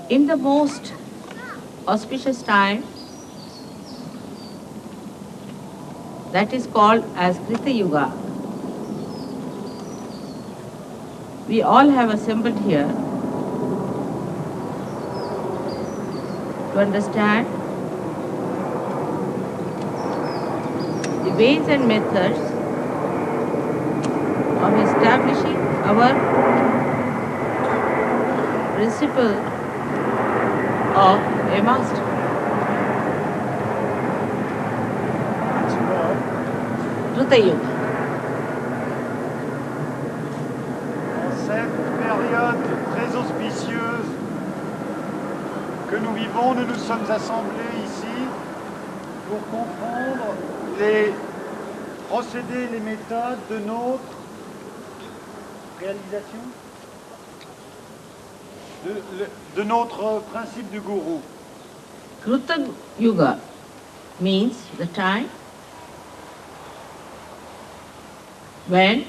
In the most auspicious time, that is called as Krita Yuga, we all have assembled here to understand the ways and methods of establishing our principle of a master. Krita Yuga. En cette période très auspicieuse que nous vivons, nous nous sommes assemblés ici pour comprendre les procédés, les méthodes de notre réalisation, de notre principe du gourou. Krita Yuga means the time when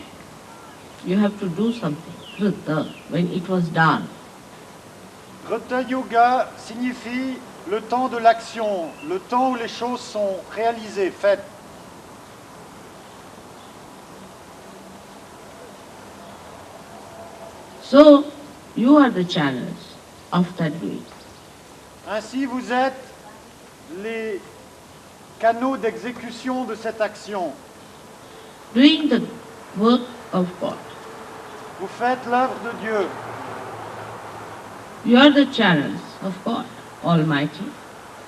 you have to do something. Krita, when it was done. Krita Yuga signifie le temps de l'action, le temps où les choses sont réalisées, faites. So, you are the channels of that doing. Ainsi, vous êtes les canaux d'exécution de cette action. Doing the work of God. Vous faites l'œuvre de Dieu. You are the channels of God Almighty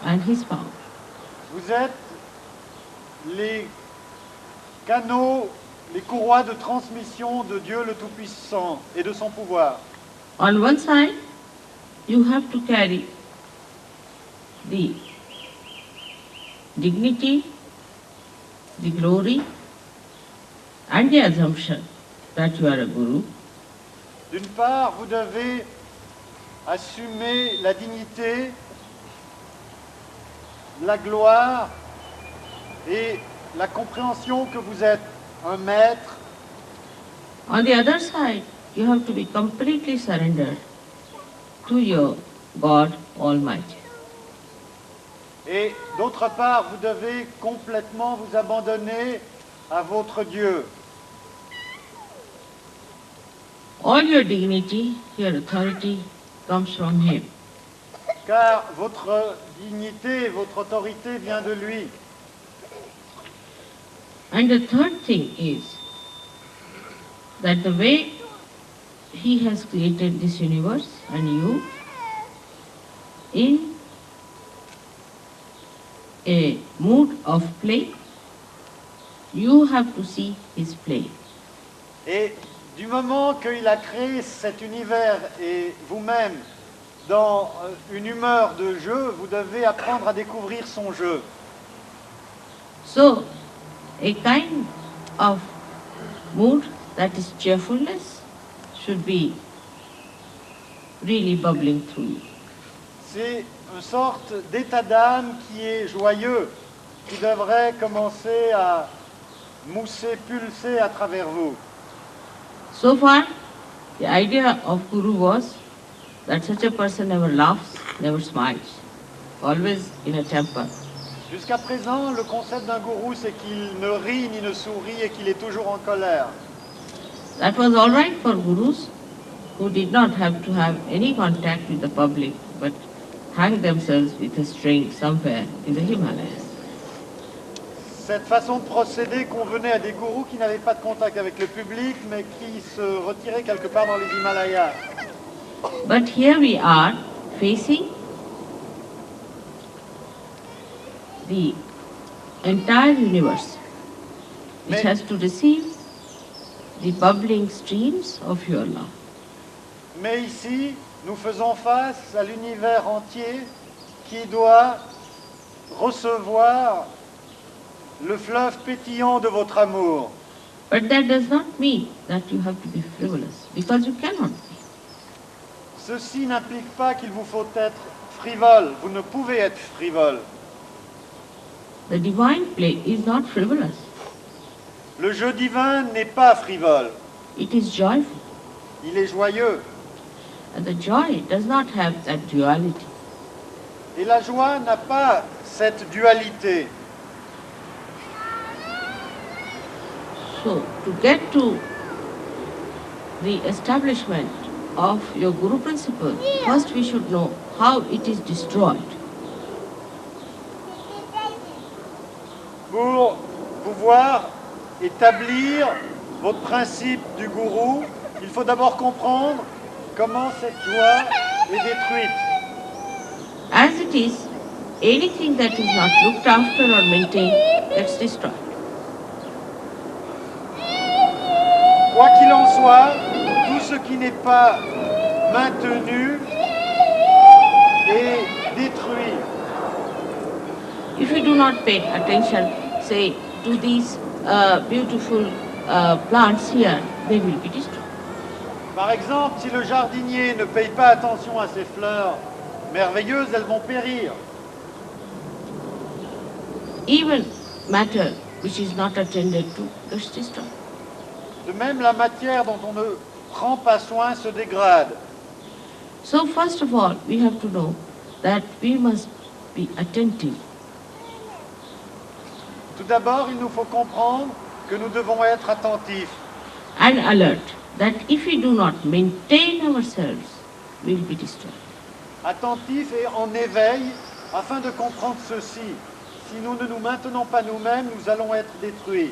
and His power. Vous êtes les canaux, les courroies de transmission de Dieu le Tout-Puissant et de son pouvoir. On one side, you have to carry the dignity, the glory, and the assumption that you are a guru. D'une part, vous devez assumer la dignité, la gloire et la compréhension que vous êtes un maître. On the other side, you have to be completely surrendered to your God Almighty. Et d'autre part, vous devez complètement vous abandonner à votre Dieu. All your dignity, your authority comes from Him. Car votre dignité, votre autorité vient de lui. And the third thing is that the way He has created this universe and you in a mood of play, you have to see His play. Et du moment qu'il a créé cet univers et vous-même dans une humeur de jeu, vous devez apprendre à découvrir son jeu. So, a kind of mood that is cheerfulness should be really bubbling through you. C'est une sorte d'état d'âme qui est joyeux, qui devrait commencer à mousser, pulser à travers vous. So far, the idea of Guru was that such a person never laughs, never smiles, always in a temper. Jusqu'à présent, le concept d'un gourou, c'est qu'il ne rit ni ne sourit et qu'il est toujours en colère. That was all right for gurus who did not have to have any contact with the public but hang themselves with a string somewhere in the Himalayas. Cette façon de procéder convenait à des gourous qui n'avaient pas de contact avec le public, mais qui se retiraient quelque part dans les Himalayas. But here we are facing the entire universe, which has to receive the bubbling streams of your love. Mais ici, nous faisons face à l'univers entier qui doit recevoir le fleuve pétillant de votre amour. But that does not mean that you have to be frivolous, because you cannot be. Ceci n'implique pas qu'il vous faut être frivole. Vous ne pouvez être frivole. The divine play is not frivolous. Le jeu divin n'est pas frivole. It is joyful. Il est joyeux. And the joy does not have that duality. Et la joie n'a pas cette dualité. So, to get to the establishment of your Guru principle, first we should know how it is destroyed. Pour pouvoir établir votre principe du gourou, il faut d'abord comprendre comment cette joie est détruite. As it is, anything that is not looked after or maintained gets destroyed. Quoi qu'il en soit, tout ce qui n'est pas maintenu est détruit. If you do not pay attention, say, to these beautiful plants here, they will be destroyed. Par exemple, si le jardinier ne paye pas attention à ces fleurs merveilleuses, elles vont périr. Even matter which is not attended to gets destroyed. De même, la matière dont on ne prend pas soin se dégrade. So first of all, we have to know that we must be attentive. Tout d'abord, il nous faut comprendre que nous devons être attentifs And alert that if we do not maintain ourselves, we will be destroyed. attentifs et en éveil afin de comprendre ceci. Si nous ne nous maintenons pas nous-mêmes, nous allons être détruits.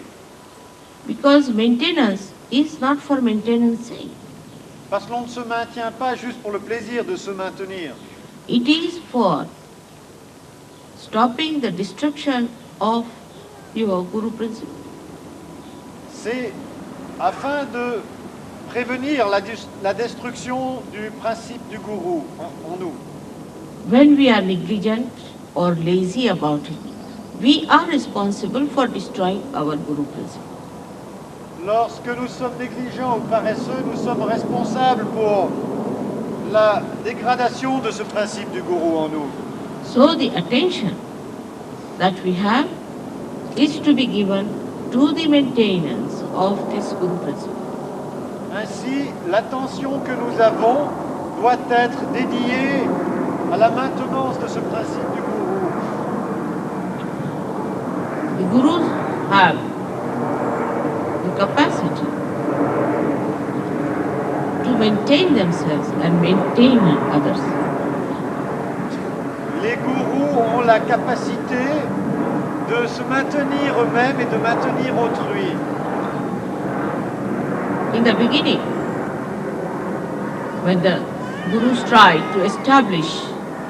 Because maintenance is not for maintenance sake. Parce que l'on ne se maintient pas juste pour le plaisir de se maintenir. It is for stopping the destruction of your Guru principle. C'est afin de prévenir la destruction du principe du gourou en nous. When we are negligent or lazy about it, we are responsible for destroying our Guru principle. Lorsque nous sommes négligents ou paresseux, nous sommes responsables pour la dégradation de ce principe du gourou en nous. So the attention that we have is to be given to the maintenance of this Guru principle. Ainsi, l'attention que nous avons doit être dédiée à la maintenance de ce principe du gourou. The Gurus have the capacity to maintain themselves and maintain others. Les gourous ont la capacité de se maintenir eux-mêmes et de maintenir autrui. In the beginning, when the Gurus tried to establish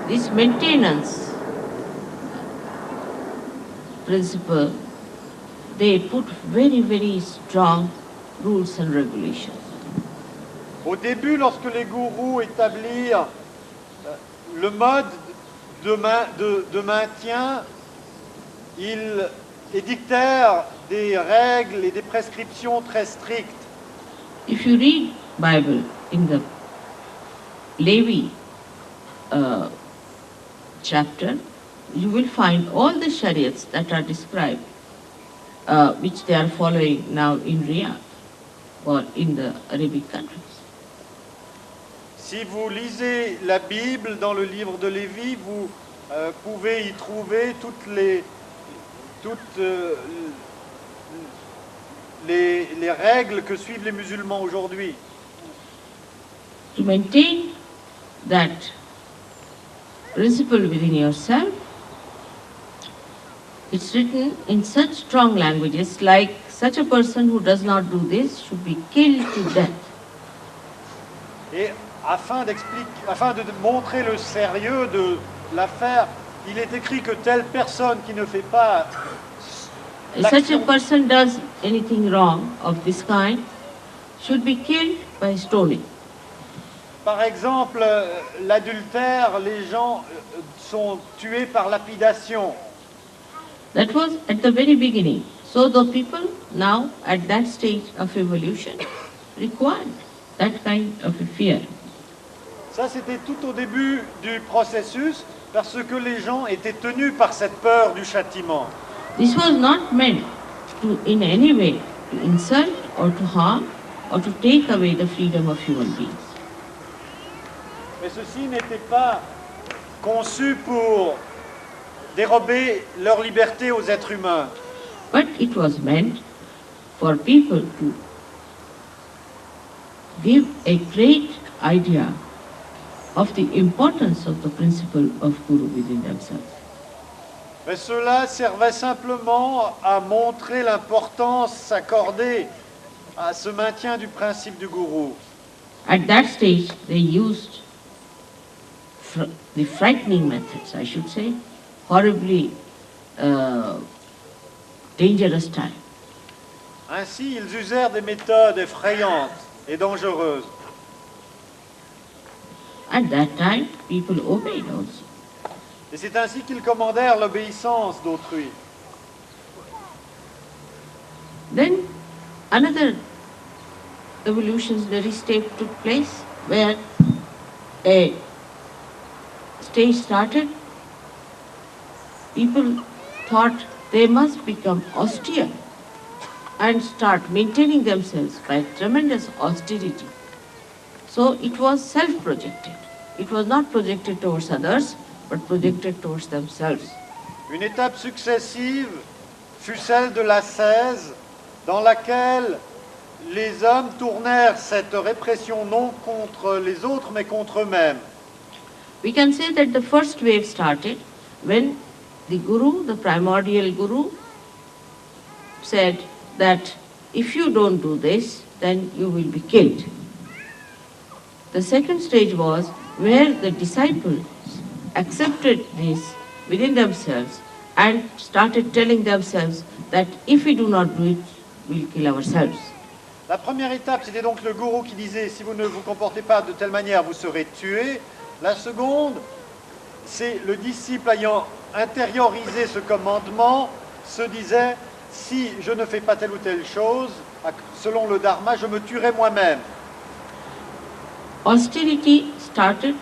this maintenance principle, they put very, very strong rules and regulations. Au début, lorsque les gourous établirent le mode de maintien, ils édictèrent des règles et des prescriptions très strictes. If you read Bible in the Levi chapter, you will find all the chariots that are described, which they are following now in Riyadh or in the Arabic countries. Si vous lisez la Bible dans le livre de Lévi, vous pouvez y trouver toutes les règles que suivent les musulmans aujourd'hui. To maintain that principle within yourself, it's written in such strong languages like such a person who does not do this should be killed to death. Et afin de montrer le sérieux de l'affaire, il est écrit que telle personne qui ne fait pas If such a l'action, person does anything wrong of this kind, should be killed by stoning. par exemple l'adultère, les gens sont tués par lapidation. That was at the very beginning. So the people now at that stage of evolution required that kind of a fear. Ça, c'était tout au début du processus, parce que les gens étaient tenus par cette peur du châtiment. This was not meant to in any way to insult or to harm or to take away the freedom of human beings. Mais ceci n'était pas conçu pour dérober leur liberté aux êtres humains. But it was meant for people to give a great idea of the importance of the principle of Guru within themselves. Mais cela servait simplement à montrer l'importance accordée à ce maintien du principe du gourou. At that stage, they used the frightening methods, I should say, horribly dangerous time. Ainsi, ils usèrent des méthodes effrayantes et dangereuses. At that time, people obeyed also. Et c'est ainsi qu'ils commandèrent l'obéissance d'autrui. Then another evolutionary step took place where a stage started. People thought they must become austere and start maintaining themselves by tremendous austerity. So it was self-projected. It was not projected towards others, but projected towards themselves. Une étape successive fut celle de l'ascèse, dans laquelle les hommes tournèrent cette répression non contre les autres, mais contre eux-mêmes. We can say that the first wave started when the Guru, the primordial Guru, said that if you don't do this, then you will be killed. The second stage was where the disciples accepted this within themselves and started telling themselves that if we do not do it, we'll kill ourselves. La première étape, c'était donc le gourou qui disait « si vous ne vous comportez pas de telle manière, vous serez tué ». La seconde, c'est le disciple ayant intériorisé ce commandement, se disait « si je ne fais pas telle ou telle chose, selon le dharma, je me tuerai moi-même ». Austerity started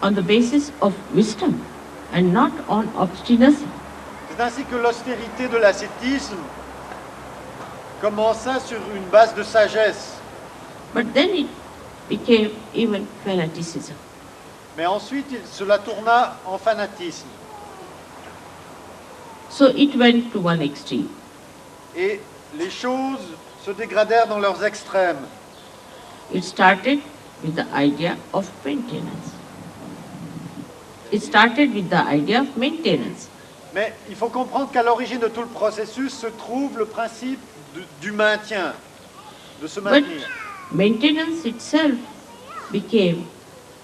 on the basis of wisdom and not on obstinacy. C'est ainsi que l'austérité de l'ascétisme commença sur une base de sagesse. But then it became even fanaticism. Mais ensuite, cela tourna en fanatisme. So it went to one extreme. Et les choses se dégradèrent dans leurs extrêmes. It started with the idea of maintenance. It started with the idea of maintenance. Mais il faut comprendre qu'à l'origine de tout le processus se trouve le principe du maintien, de se But maintenir. maintenance itself became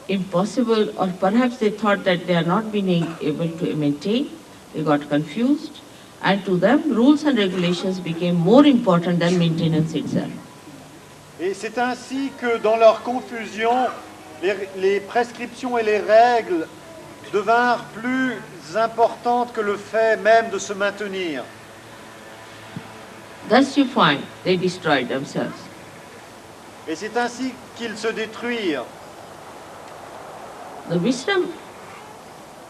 impossible, or perhaps they thought that they are not being able to maintain. They got confused, and to them, rules and regulations became more important than maintenance itself. Et c'est ainsi que dans leur confusion, les prescriptions et les règles devinrent plus importantes que le fait même de se maintenir. Thus you find they destroyed themselves. Et c'est ainsi qu'ils se détruirent. The wisdom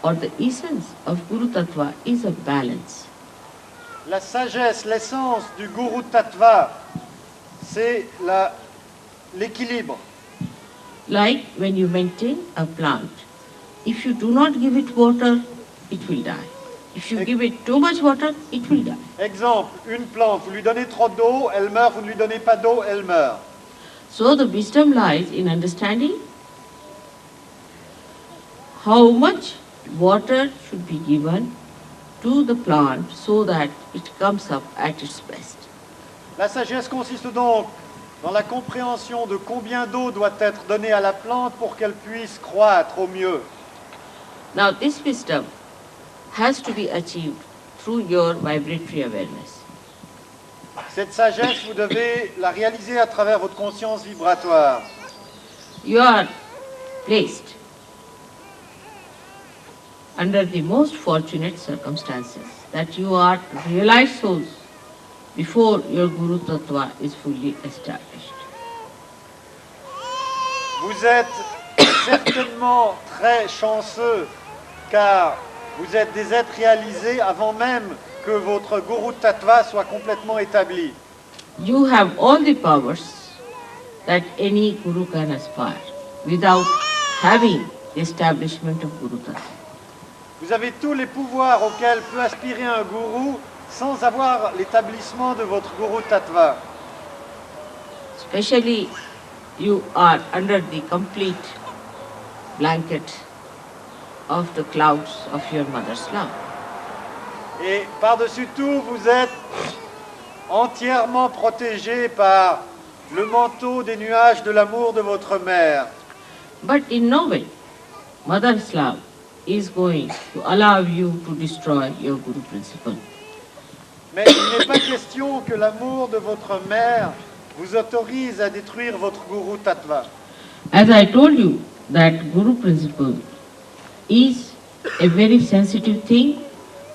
or the essence of Guru Tattva is a balance. La sagesse, l'essence du Guru Tattva, c'est l'équilibre. Like when you maintain a plant, if you do not give it water, it will die. If you give it too much water, it will die. Exemple, une plante, vous lui donnez trop d'eau, elle meurt, vous ne lui donnez pas d'eau, elle meurt. So the wisdom lies in understanding how much water should be given to the plant so that it comes up at its best. La sagesse consiste donc dans la compréhension de combien d'eau doit être donnée à la plante pour qu'elle puisse croître au mieux. Now this wisdom has to be achieved through your vibratory awareness. Cette sagesse, vous devez la réaliser à travers votre conscience vibratoire. You are placed under the most fortunate circumstances that you are realized souls before your Guru Tattva is fully established. Vous êtes certainement très chanceux car vous êtes des êtres réalisés avant même que votre Guru Tattva soit complètement établi. You have all the powers that any Guru can aspire without having the establishment of Guru Tattva. Vous avez tous les pouvoirs auxquels peut aspirer un gourou sans avoir l'établissement de votre Guru Tattva. Especially you are under the complete blanket of the clouds of your mother's love. Et par-dessus tout, vous êtes entièrement protégé par le manteau des nuages de l'amour de votre mère. But in no way, mother's love is going to allow you to destroy your Guru principle. Mais il n'est pas question que l'amour de votre mère vous autorise à détruire votre Guru Tattva. As I told you, that Guru principle is a very sensitive thing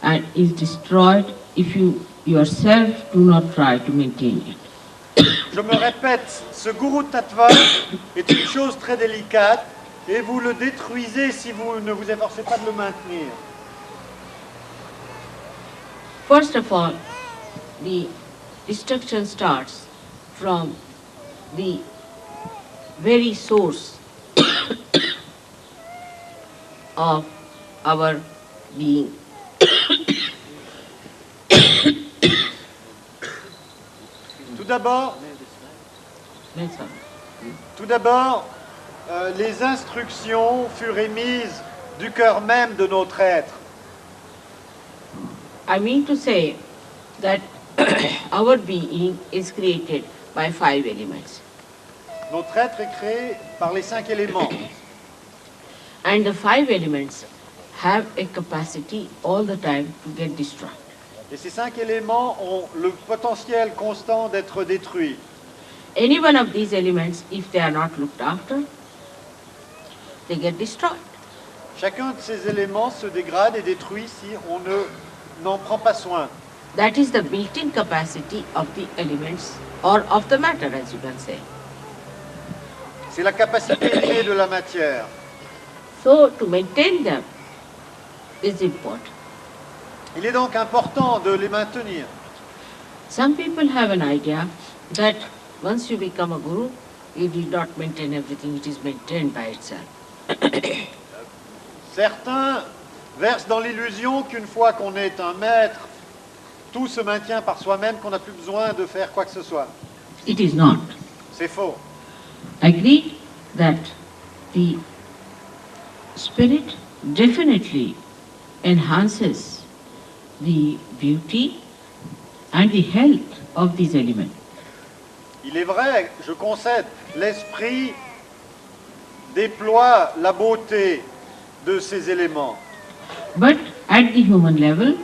and is destroyed if you yourself do not try to maintain it. Je me répète, ce Guru Tattva est une chose très délicate et vous le détruisez si vous ne vous efforcez pas de le maintenir. First of all, the destruction starts from the very source of our being. Tout d'abord, les instructions furent émises du cœur même de notre être. I mean to say that our being is created by 5 elements. Notre être est créé par les 5 éléments. And the 5 elements have a capacity all the time to get destroyed. Et ces 5 éléments ont le potentiel constant d'être détruits. Any one of these elements, if they are not looked after, they get destroyed. Chacun de ces éléments se dégrade et détruit si on n'en prend pas soin. That is the built-in capacity of the elements or of the matter, as you can say. C'est la capacité innée de la matière. So to maintain them is important. Il est donc important de les maintenir. Some people have an idea that once you become a guru, you need not maintain everything, it is maintained by itself. Certains versent dans l'illusion qu'une fois qu'on est un maître, tout se maintient par soi-même, qu'on n'a plus besoin de faire quoi que ce soit. It is not. C'est faux. Agreed that the spirit definitely enhances the beauty and the health of these elements. Il est vrai, je concède, l'esprit déploie la beauté de ces éléments. But at the human level,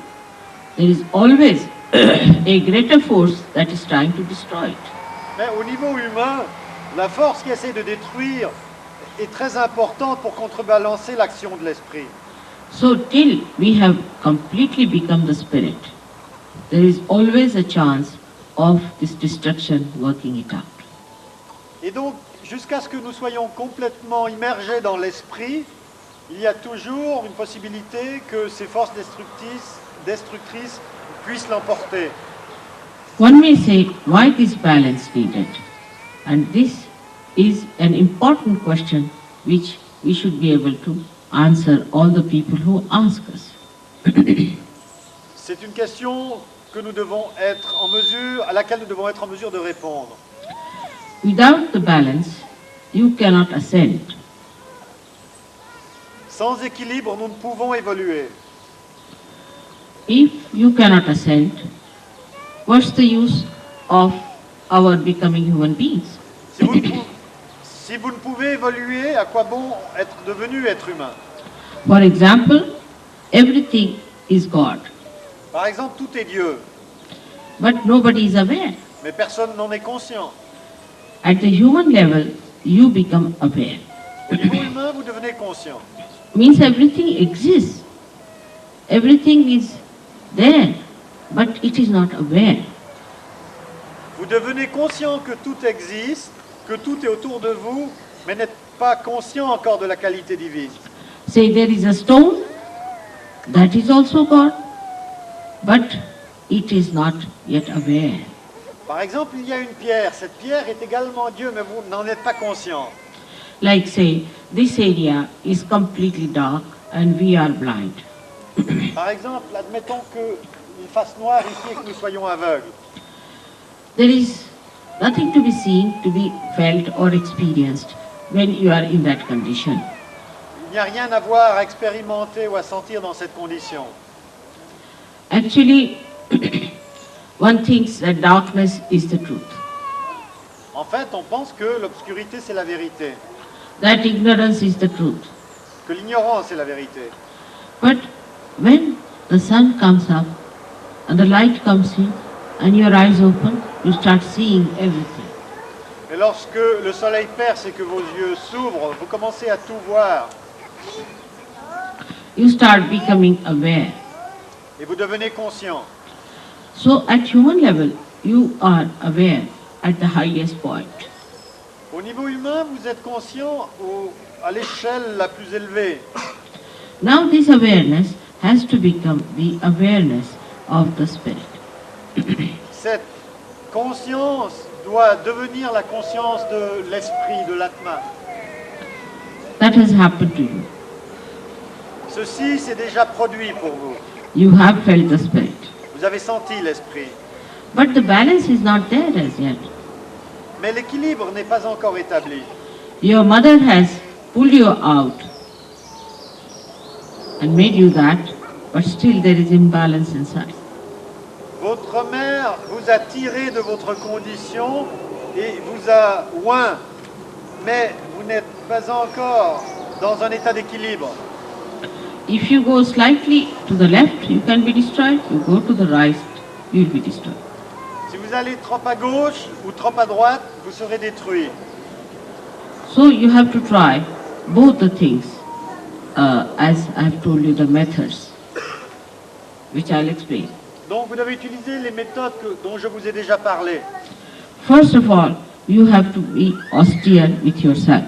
there is always a greater force that is trying to destroy it. Mais au niveau humain, la force qui essaie de détruire est très importante pour contrebalancer l'action de l'esprit. So till we have completely become the spirit, there is always a chance of this destruction working it out. Et donc, jusqu'à ce que nous soyons complètement immergés dans l'esprit, il y a toujours une possibilité que ces forces destructrices puissent l'emporter. One may say, why this balance needed? And this is an important question which we should be able to answer all the people who ask us. C'est une question que nous devons être en mesure, à laquelle nous devons être en mesure de répondre. Without the balance, you cannot ascend. Sans équilibre, nous ne pouvons évoluer. If you cannot ascend, what's the use of our becoming human beings? Si vous ne pouvez évoluer, à quoi bon être devenu être humain? For example, everything is God, Par exemple, tout est Dieu, but nobody is aware. mais personne n'en est conscient. At the human level, you become aware. Au niveau humain, vous devenez conscient. Means everything exists. Everything is there, but it is not aware. Vous devenez conscient que tout existe, que tout est autour de vous, mais n'êtes pas conscient encore de la qualité divine. Say there is a stone, that is also God, but it is not yet aware. Par exemple, il y a une pierre. Cette pierre est également Dieu, mais vous n'en êtes pas conscient. Like say, this area is completely dark and we are blind. Par exemple, admettons qu'il fasse noir ici et que nous soyons aveugles. There is nothing to be seen, to be felt or experienced when you are in that condition. Il n'y a rien à voir, à expérimenter ou à sentir dans cette condition. Actually, one thinks that darkness is the truth, En fait, on pense que l'obscurité, c'est la vérité, that ignorance is the truth. que l'ignorance est la vérité. But when the sun comes up and the light comes in and your eyes open, you start seeing everything. Et lorsque le soleil perce et que vos yeux s'ouvrent, vous commencez à tout voir You start becoming aware. et vous devenez conscient. So at human level, you are aware at the highest point. Au niveau humain, vous êtes conscient à l'échelle la plus élevée. Now this awareness has to become the awareness of the spirit. Cette conscience doit devenir la conscience de l'esprit, de l'atma. That has happened to you. Ceci s'est déjà produit pour vous. You have felt the spirit. Vous avez senti l'esprit. But the balance is not there as yet. Mais l'équilibre n'est pas encore établi. Your mother has pulled you out and made you that, but still there is imbalance inside. Votre mère vous a tiré de votre condition et vous a oint, mais vous n'êtes pas encore dans un état d'équilibre. If you go slightly to the left, you can be destroyed. You go to the right, you will be destroyed. Si vous allez trop à gauche ou trop à droite, vous serez détruit. So you have to try both the things, as I have told you the methods, which I'll explain. Donc vous devez utiliser les méthodes dont je vous ai déjà parlé. First of all, you have to be austere with yourself.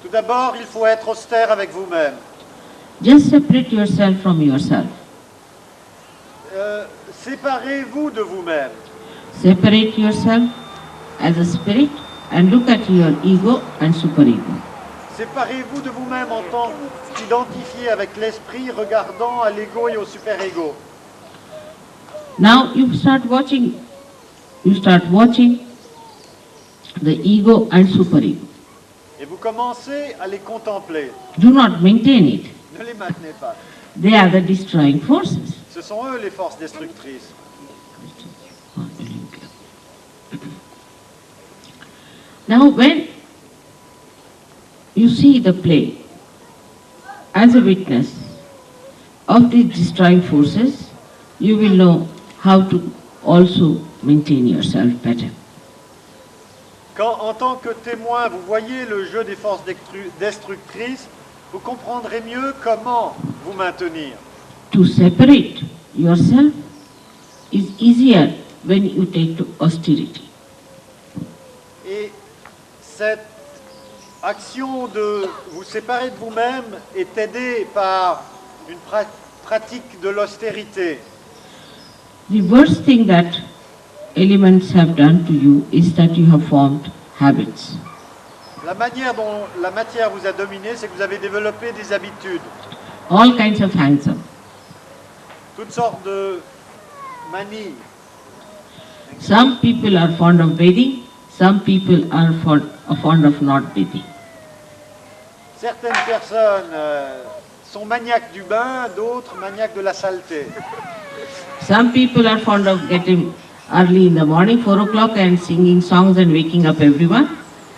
Tout d'abord, il faut être austère avec vous-même. Just separate yourself from yourself. Séparez-vous de vous-même. Separate yourself as a spirit and look at your ego and superego. Séparez-vous de vous-même en tant qu'identifié avec l'esprit, regardant à l'ego et au super-ego. Now you start watching the ego and superego. Et vous commencez à les contempler. Do not maintain it. Ne les maintenez pas. They are the destroying forces. Ce sont eux les forces destructrices. Now when you see the play as a witness of these destroying forces, you will know how to also maintain yourself better. Quand, en tant que témoin, vous voyez le jeu des forces destructrices, vous comprendrez mieux comment vous maintenir. To separate yourself is easier when you take to austerity. Et cette action de vous séparer de vous-même est aidée par une pratique de l'austérité. The worst thing that elements have done to you is that you have formed habits. La manière dont la matière vous a dominé, c'est que vous avez développé des habitudes, All kinds of hands-up. toutes sortes de manies. Some people are fond of bathing, some people are fond of not bathing. Certaines personnes sont maniaques du bain, d'autres maniaques de la saleté. Some people are fond of getting early in the morning, 4 o'clock, and singing songs and waking up everyone.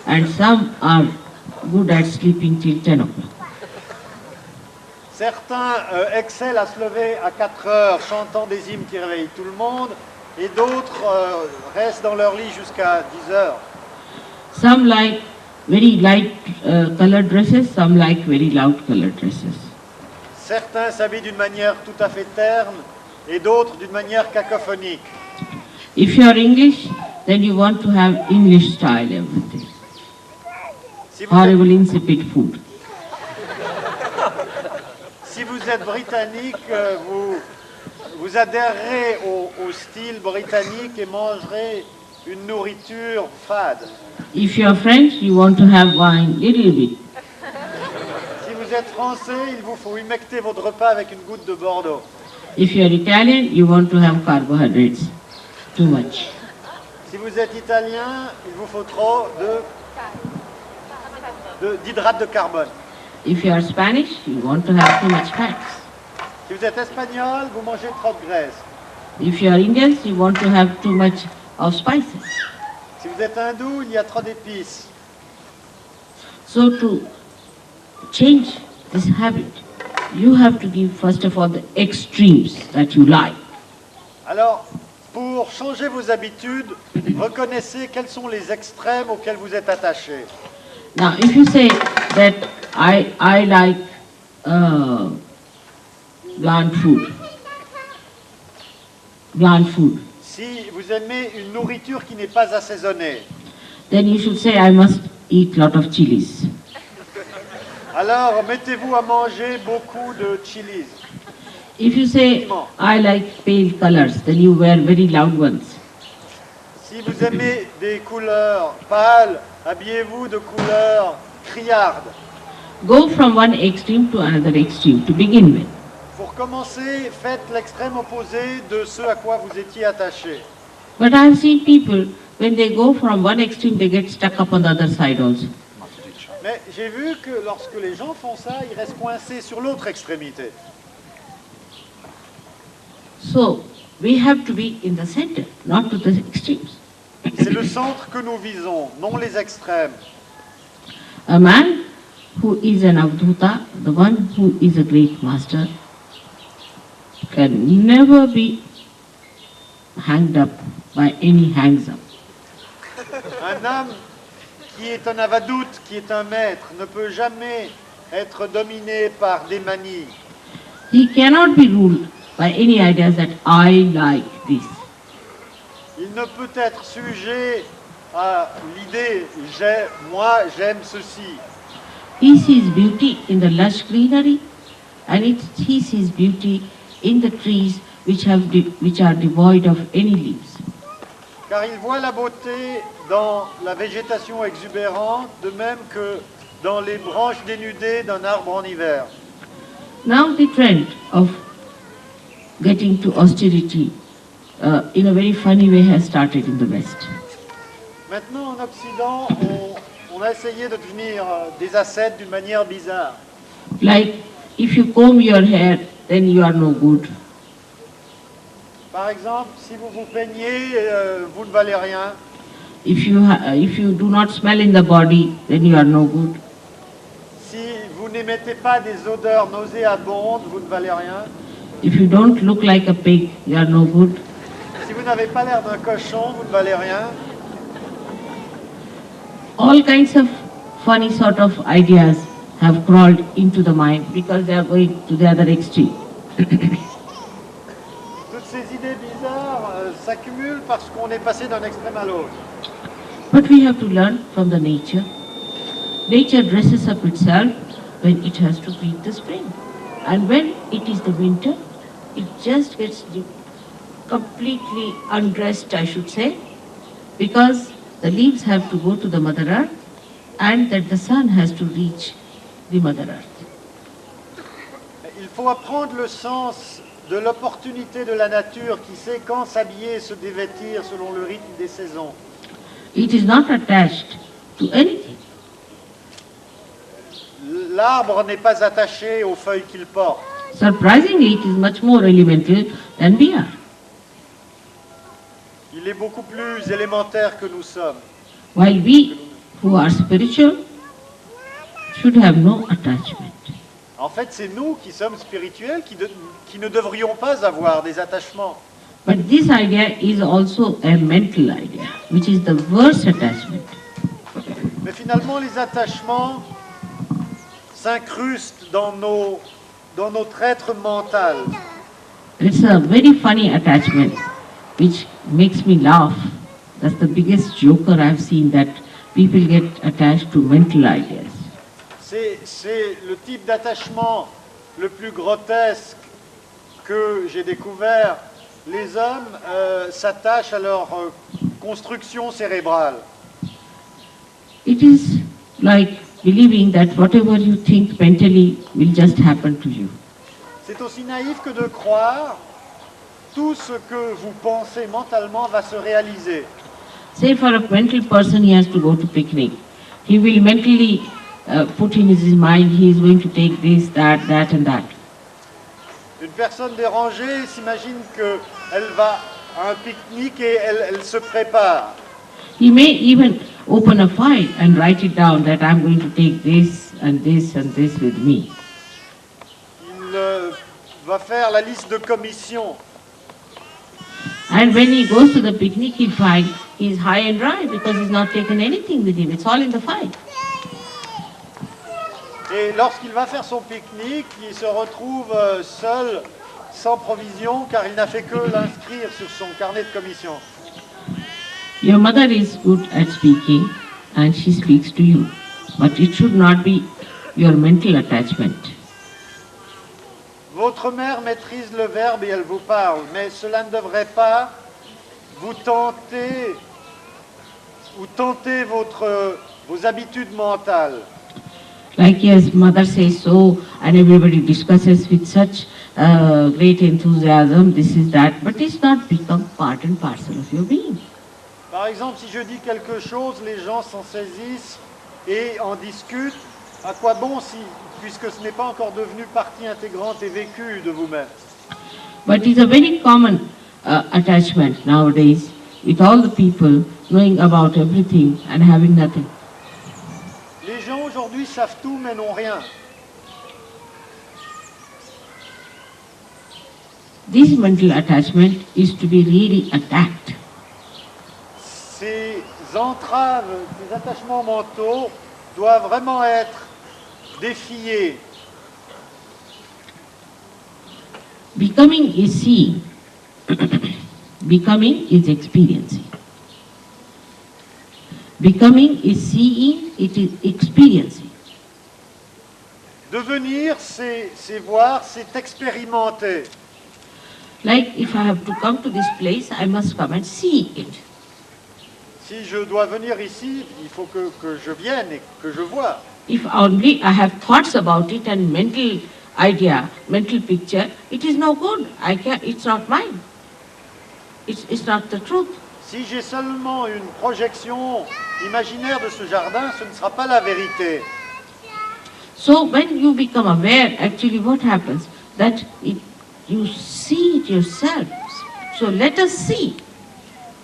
And some are good at sleeping till 10 o'clock. Certains excellent à se lever à 4 heures chantant des hymnes qui réveillent tout le monde, et d'autres restent dans leur lit jusqu'à 10 heures. Some like very light colored dresses, some like very loud colored dresses. Certains s'habillent d'une manière tout à fait terne, et d'autres d'une manière cacophonique. If you are English, then you want to have English style everything. Si vous êtes, Horrible insipid food. si vous êtes britannique, vous adhérerez au style britannique et mangerez une nourriture fade. If you are French, you want to have wine little bit. vous êtes français, il vous faut humecter votre repas avec une goutte de Bordeaux. If you are Italian, you want to have carbohydrates. Too much. Si vous êtes italien, il vous faut trop d'hydrates de carbone. If you are Spanish, you want to have too much fats. Si vous êtes espagnol, vous mangez trop de graisse. If you are Indians, you want to have too much of spices. Si vous êtes hindou, il y a trop d'épices. So to change this habit, you have to give first of all the extremes that you like. Alors, pour changer vos habitudes, reconnaissez quels sont les extrêmes auxquels vous êtes attaché. Now, if you say that I like bland food, Si vous aimez une nourriture qui n'est pas assaisonnée, then you should say I must eat lot of chilies. alors mettez-vous à manger beaucoup de chilis. If you say I like pale colors, then you wear very loud ones. Si vous aimez des couleurs pâles, habillez-vous de couleurs criardes. Go from one extreme to another extreme to begin with. Pour commencer, faites l'extrême opposé de ce à quoi vous étiez attaché. But I have seen people, when they go from one extreme, they get stuck up on the other side also. Mais j'ai vu que lorsque les gens font ça, ils restent coincés sur l'autre extrémité. So, we have to be in the center, not to the extremes. C'est le centre que nous visons, non les extrêmes. A man who is an avdhuta, the one who is a great master, can never be hanged up by any hangs-up. Un homme qui est un avadoute, qui est un maître, ne peut jamais être dominé par des manies. He cannot be ruled by any ideas that I like this. Il ne peut être sujet à l'idée moi j'aime ceci. He sees beauty in the lush greenery, and he sees beauty in the trees which are devoid of any leaves. Car il voit la beauté dans la végétation exubérante, de même que dans les branches dénudées d'un arbre en hiver. Now the trend of getting to austerity in a very funny way has started in the West. Maintenant, en Occident, on a essayé de devenir des ascètes d'une manière bizarre. Like, if you comb your hair, then you are no good. Par exemple, si vous vous peignez, vous ne valez rien. If you do not smell in the body, then you are no good. Si vous n'émettez pas des odeurs nauséabondes, vous ne valez rien. If you don't look like a pig, you are no good. Si vous n'avez pas l'air d'un cochon, vous ne valez rien. All kinds of funny sort of ideas have crawled into the mind because they are going to the other extreme. Toutes ces idées bizarres s'accumulent parce qu'on est passé d'un extrême à l'autre. But we have to learn from the nature. Nature dresses up itself when it has to greet the spring. And when it is the winter, it just gets completely undressed, I should say, because the leaves have to go to the Mother Earth and that the sun has to reach the Mother Earth. Il faut apprendre le sens de l'opportunité de la nature qui sait quand s'habiller et se dévêtir selon le rythme des saisons. It is not attached to anything. L'arbre n'est pas attaché aux feuilles qu'il porte. Surprisingly, it is much more elemental than we are. Il est beaucoup plus élémentaire que nous sommes. While we, who are spiritual, should have no attachment. En fait, c'est nous qui sommes spirituels qui ne devrions pas avoir des attachements. But this idea is also a mental idea, which is the worst attachment. Mais finalement, les attachements s'incrustent dans notre être mental. It's a very funny attachment, which makes me laugh. That's the biggest joker I've seen, that people get attached to mental ideas. C'est le type d'attachement le plus grotesque que j'ai découvert. Les hommes s'attachent à leur construction cérébrale. It is like believing that whatever you think mentally will just happen to you. C'est aussi naïf que de croire tout ce que vous pensez mentalement va se réaliser. Say for a mental person he has to go to picnic. He will mentally put in his mind he is going to take this, that and that. Une personne dérangée s'imagine qu'elle va à un pique-nique et elle se prépare. He may even open a file and write it down that I'm going to take this and this and this with me. Il va faire la liste de commissions. And when he goes to the picnic, he'll find he's high and dry because he's not taken anything with him. It's all in the file. Et lorsqu'il va faire son pique-nique, il se retrouve seul, sans provision, car il n'a fait que l'inscrire sur son carnet de commission. Your mother is good at speaking and she speaks to you, but it should not be your mental attachment. Votre mère maîtrise le verbe et elle vous parle, mais cela ne devrait pas vous tenter ou tenter vos habitudes mentales. Like yes, mother says so, and everybody discusses with such great enthusiasm, this is that, but it's not become part and parcel of your being. Par exemple, si je dis quelque chose, les gens s'en saisissent et en discutent. À quoi bon puisque ce n'est pas encore devenu partie intégrante et vécue de vous-même? But it's a very common attachment nowadays with all the people knowing about everything and having nothing. Les gens aujourd'hui savent tout mais n'ont rien. This mental attachment is to be really attacked. Ces entraves, ces attachements mentaux doivent vraiment être défiés. Becoming is seeing. Becoming is experiencing. Becoming is seeing, it is experiencing. Devenir, c'est voir, c'est expérimenter. Like if I have to come to this place, I must come and see it. Si je dois venir ici, il faut que je vienne et que je vois. If only I have thoughts about it and mental idea, mental picture, it is no good. It's not mine. It's not the truth. Si j'ai seulement une projection imaginaire de ce jardin, ce ne sera pas la vérité. So when you become aware, actually what happens? That you see it yourself. So let us see.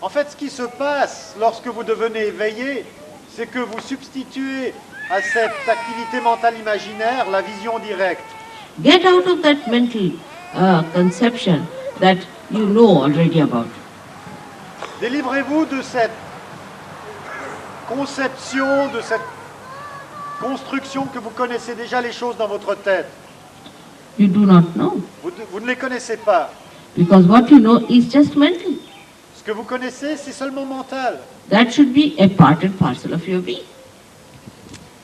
En fait, ce qui se passe lorsque vous devenez éveillé, c'est que vous substituez à cette activité mentale imaginaire la vision directe. Get out of that mental conception that you know already about. Délivrez-vous de cette conception, de cette construction que vous connaissez déjà les choses dans votre tête. You do not know. Vous ne les connaissez pas. Because what you know is just mental. Ce que vous connaissez, c'est seulement mental. That should be a part and parcel of your being.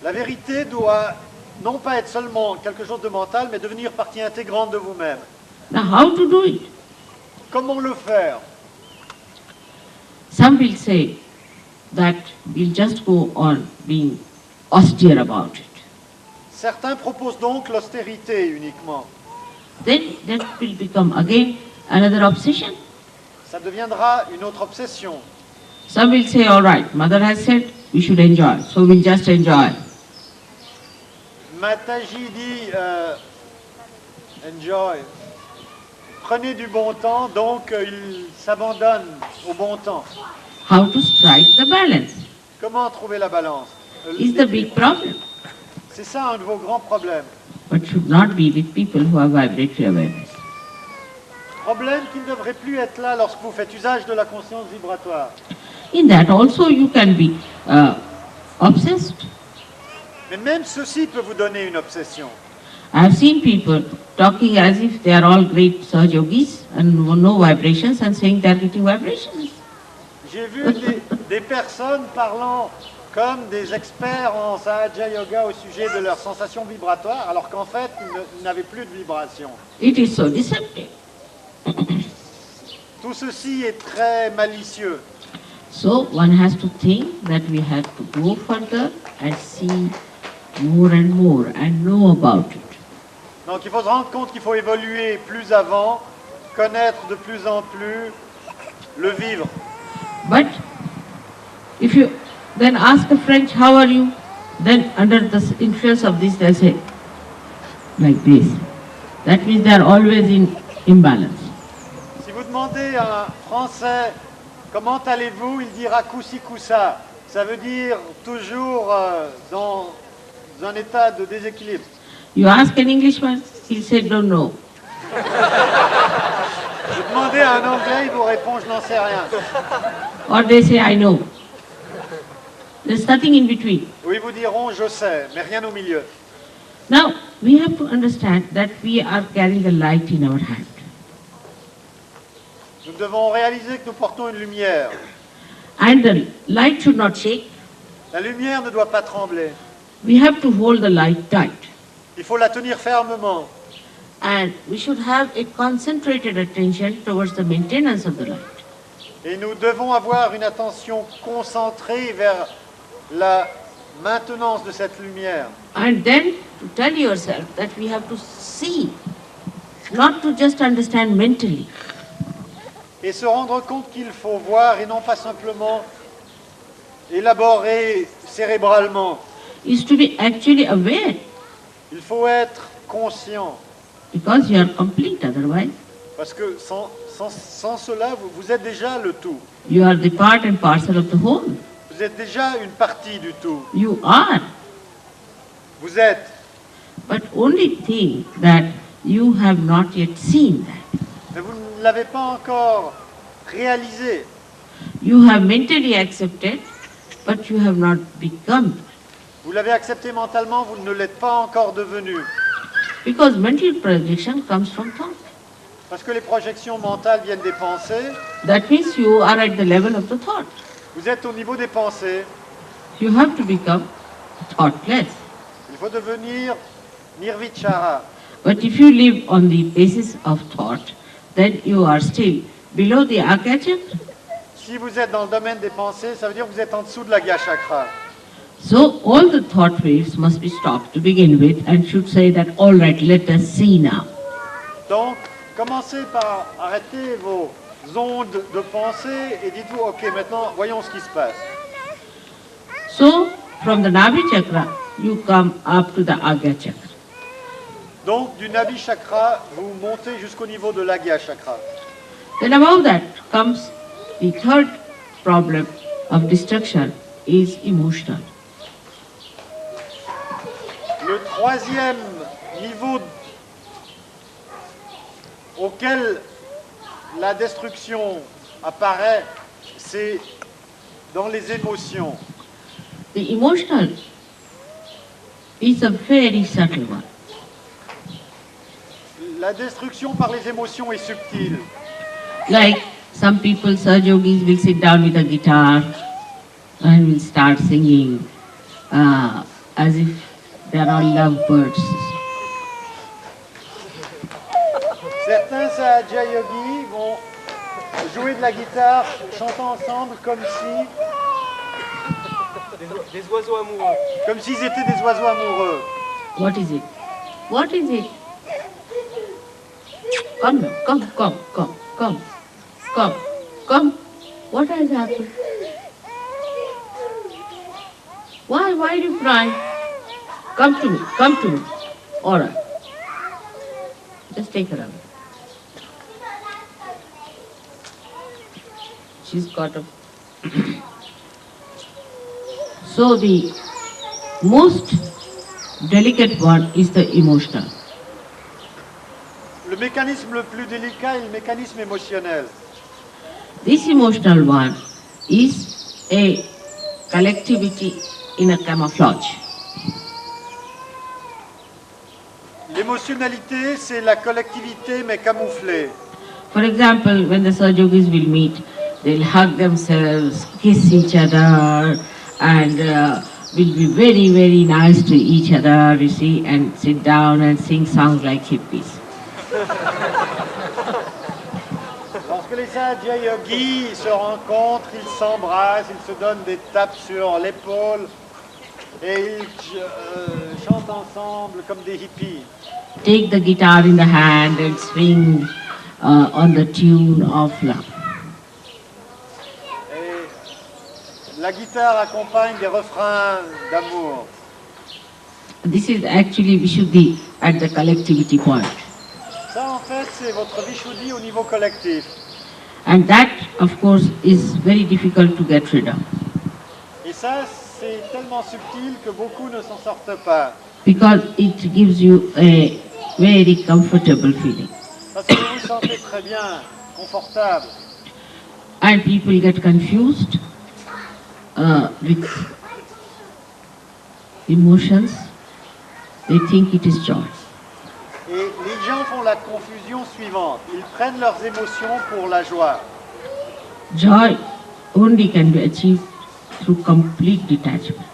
La vérité doit non pas être seulement quelque chose de mental, mais devenir partie intégrante de vous-même. Now how to do it? Comment le faire? Some will say that we'll just go on being austere about it. Certains proposent donc l'austérité uniquement. Then that will become again another obsession. Ça deviendra une autre obsession. Some will say, all right, mother has said we should enjoy, so we'll just enjoy. Mataji dit enjoy. Prenez du bon temps, donc il s'abandonne au bon temps. How to strike the balance Comment trouver la balance? is the big problem. C'est ça un de vos grands problèmes. But should not be with people who have vibratory awareness. Problème qui ne devrait plus être là lorsque vous faites usage de la conscience vibratoire. In that also you can be obsessed. Mais même ceci peut vous donner une obsession. I have seen people talking as if they are all great Sahaja yogis and no vibrations and saying they are getting vibrations. J'ai vu des personnes parlant comme des experts en Sahaja Yoga au sujet de leurs sensations vibratoires, alors qu'en fait, ils n'avaient plus de vibrations. It is so deceptive. Tout ceci est très malicieux. So one has to think that we have to go further and see more and know about it. Donc il faut se rendre compte qu'il faut évoluer plus avant, connaître de plus en plus, le vivre. But if you then ask a French, how are you? Then under the influence of this, they'll say, like this. That means they are always in imbalance. Si vous demandez à un Français comment allez-vous, il dira coussi coussa. Ça veut dire toujours dans un état de déséquilibre. You ask an Englishman, he'll say, don't know. Vous demandez à un Anglais, il vous répond je n'en sais rien. Or they say, I know. There's nothing in between. Ou ils vous diront je sais, mais rien au milieu. Now, we have to understand that we are carrying a light in our hand. Nous devons réaliser que nous portons une lumière. And the light should not shake. La lumière ne doit pas trembler. We have to hold the light tight. Il faut la tenir fermement. And we should have a concentrated attention towards the maintenance of the light. Et nous devons avoir une attention concentrée vers la maintenance de cette lumière. And then to tell yourself that we have to see, not to just understand mentally. Et se rendre compte qu'il faut voir et non pas simplement élaborer cérébralement. Is to be actually aware, Il faut être conscient. because you are complete otherwise. Parce que sans cela, vous êtes déjà le tout. You are the part and parcel of the whole. Vous êtes déjà une partie du tout. You are. Vous êtes. But only thing that you have not yet seen that. Mais vous ne l'avez pas encore réalisé. You have mentally accepted, but you have not become. Vous l'avez accepté mentalement, vous ne l'êtes pas encore devenu. Because mental projection comes from thought. Parce que les projections mentales viennent des pensées. That means you are at the level of the thought. Vous êtes au niveau des pensées. You have to become thoughtless. Il faut devenir nirvichara. But if you live on the basis of thought, then you are still below the Akachan. Si vous êtes dans le domaine des pensées, ça veut dire que vous êtes en dessous de la Chakra. So all the thought waves must be stopped to begin with and should say that, all right, let us see now. Donc, commencez par arrêter vos ondes de pensée et dites-vous, ok, maintenant, voyons ce qui se passe. So from the Nabi Chakra, you come up to the Agya Chakra. Donc, du Nabi Chakra, vous montez jusqu'au niveau de l'Agya Chakra. Then above that comes the third problem of destruction is emotional. Le troisième niveau auquel la destruction apparaît, c'est dans les émotions. The emotional is a very subtle one. La destruction par les émotions est subtile. Like some people, Saj Yogis will sit down with a guitar and will start singing as if they are all lovebirds. Certains Sahaja Yogis vont jouer de la guitare, chantant ensemble comme si... Des oiseaux amoureux. Comme s'ils étaient des oiseaux amoureux. What is it? What is it? Come now, come. What has happened? Why do you cry? Come to me. All right. Just take her away. She's got a... So the most delicate one is the emotional. Le mécanisme le plus délicat est le mécanisme émotionnel. This emotional one is a collectivity in a camouflage. L'émotionnalité, c'est la collectivité mais camouflée. For example, when the Saj Yogis will meet, they'll hug themselves, kiss each other, and will be very, very nice to each other, you see, and sit down and sing songs like hippies. Lorsque les Sahaja Yogis se rencontrent, ils s'embrassent, ils se donnent des tapes sur l'épaule et ils chantent ensemble comme des hippies. Take the guitar in the hand and swing on the tune of love. Et la guitare accompagne des refrains d'amour. This is actually Vishuddhi at the collectivity point. Ça, en fait, c'est votre Vishuddhi au niveau collectif. And that, of course, is very difficult to get rid of. Et ça, c'est tellement subtil que beaucoup ne s'en sortent pas. Because it gives you a very comfortable feeling. Parce que vous vous sentez très bien, confortable. And people get confused with emotions. They think it is joy. Et les gens font la confusion suivante. Ils prennent leurs émotions pour la joie. Joy only can be achieved through complete detachment.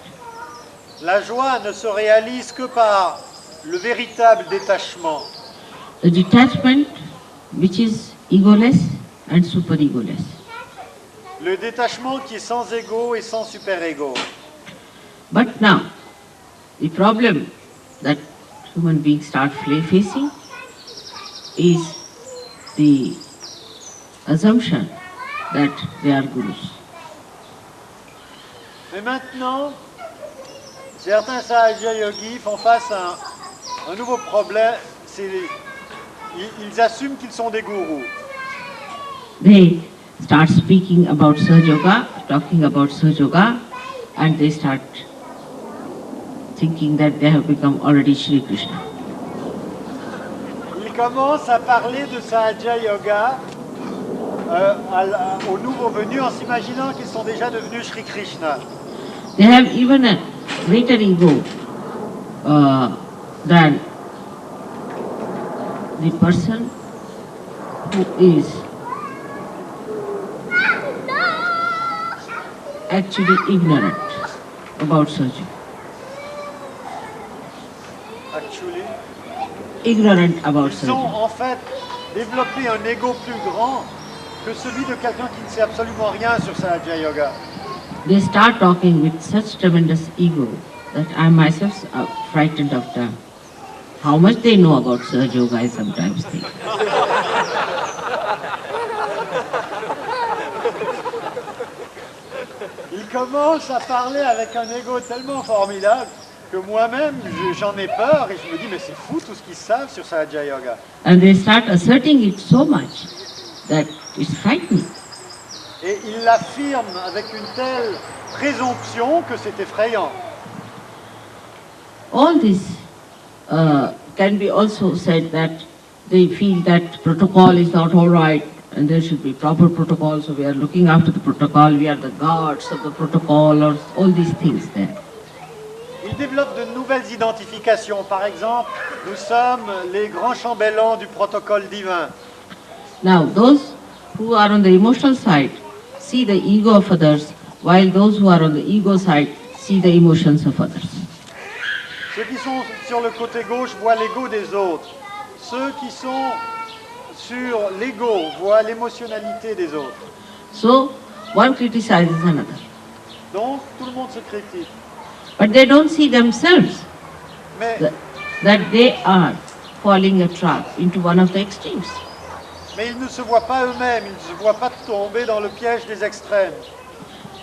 La joie ne se réalise que par le véritable détachement. The detachment which is egoless and super-egoless. Le détachement qui est sans ego et sans super-ego. But now, the problem that human beings start facing is the assumption that they are gurus. Mais maintenant, certains Sahaja Yogis font face à un nouveau problème. Ils assument qu'ils sont des gourous. They start speaking about Sahaja Yoga, talking about Sahaja Yoga, and they start thinking that they have become already Shri Krishna. Ils commencent à parler de Sahaja Yoga aux nouveaux venus en s'imaginant qu'ils sont déjà devenus Shri Krishna. They have even a greater ego than the person who is actually ignorant about Sahaja. Actually. Ignorant about Ils ont Sahaja. en fait développé un ego plus grand que celui de quelqu'un qui ne sait absolument rien sur Sahaja Yoga. They start talking with such tremendous ego that I myself am frightened of them. How much they know about Sahaja Yoga, I sometimes think. Ils commencent à parler avec un ego tellement formidable que moi-même j'en ai peur et je me dis mais c'est fou tout ce qu'ils savent sur Sahaja Yoga. And they start asserting it so much that it's frightening. Et ils l'affirment avec une telle présomption que c'est effrayant. All this can be also said that they feel that protocol is not all right and there should be proper protocol, so we are looking after the protocol, we are the gods of the protocol, or all these things there. Ils développent de nouvelles identifications. Par exemple, nous sommes les grands chambellans du protocole divin. Now, those who are on the emotional side see the ego of others, while those who are on the ego side see the emotions of others. Ceux qui sont sur le côté gauche voient l'ego des autres. Ceux qui sont sur l'ego voient l'émotionnalité des autres. So, one criticizes another. Donc, tout le monde se critique. But they don't see themselves Mais, that they are falling a trap into one of the extremes. mais ils ne se voient pas eux-mêmes, ils ne se voient pas tomber dans le piège des extrêmes.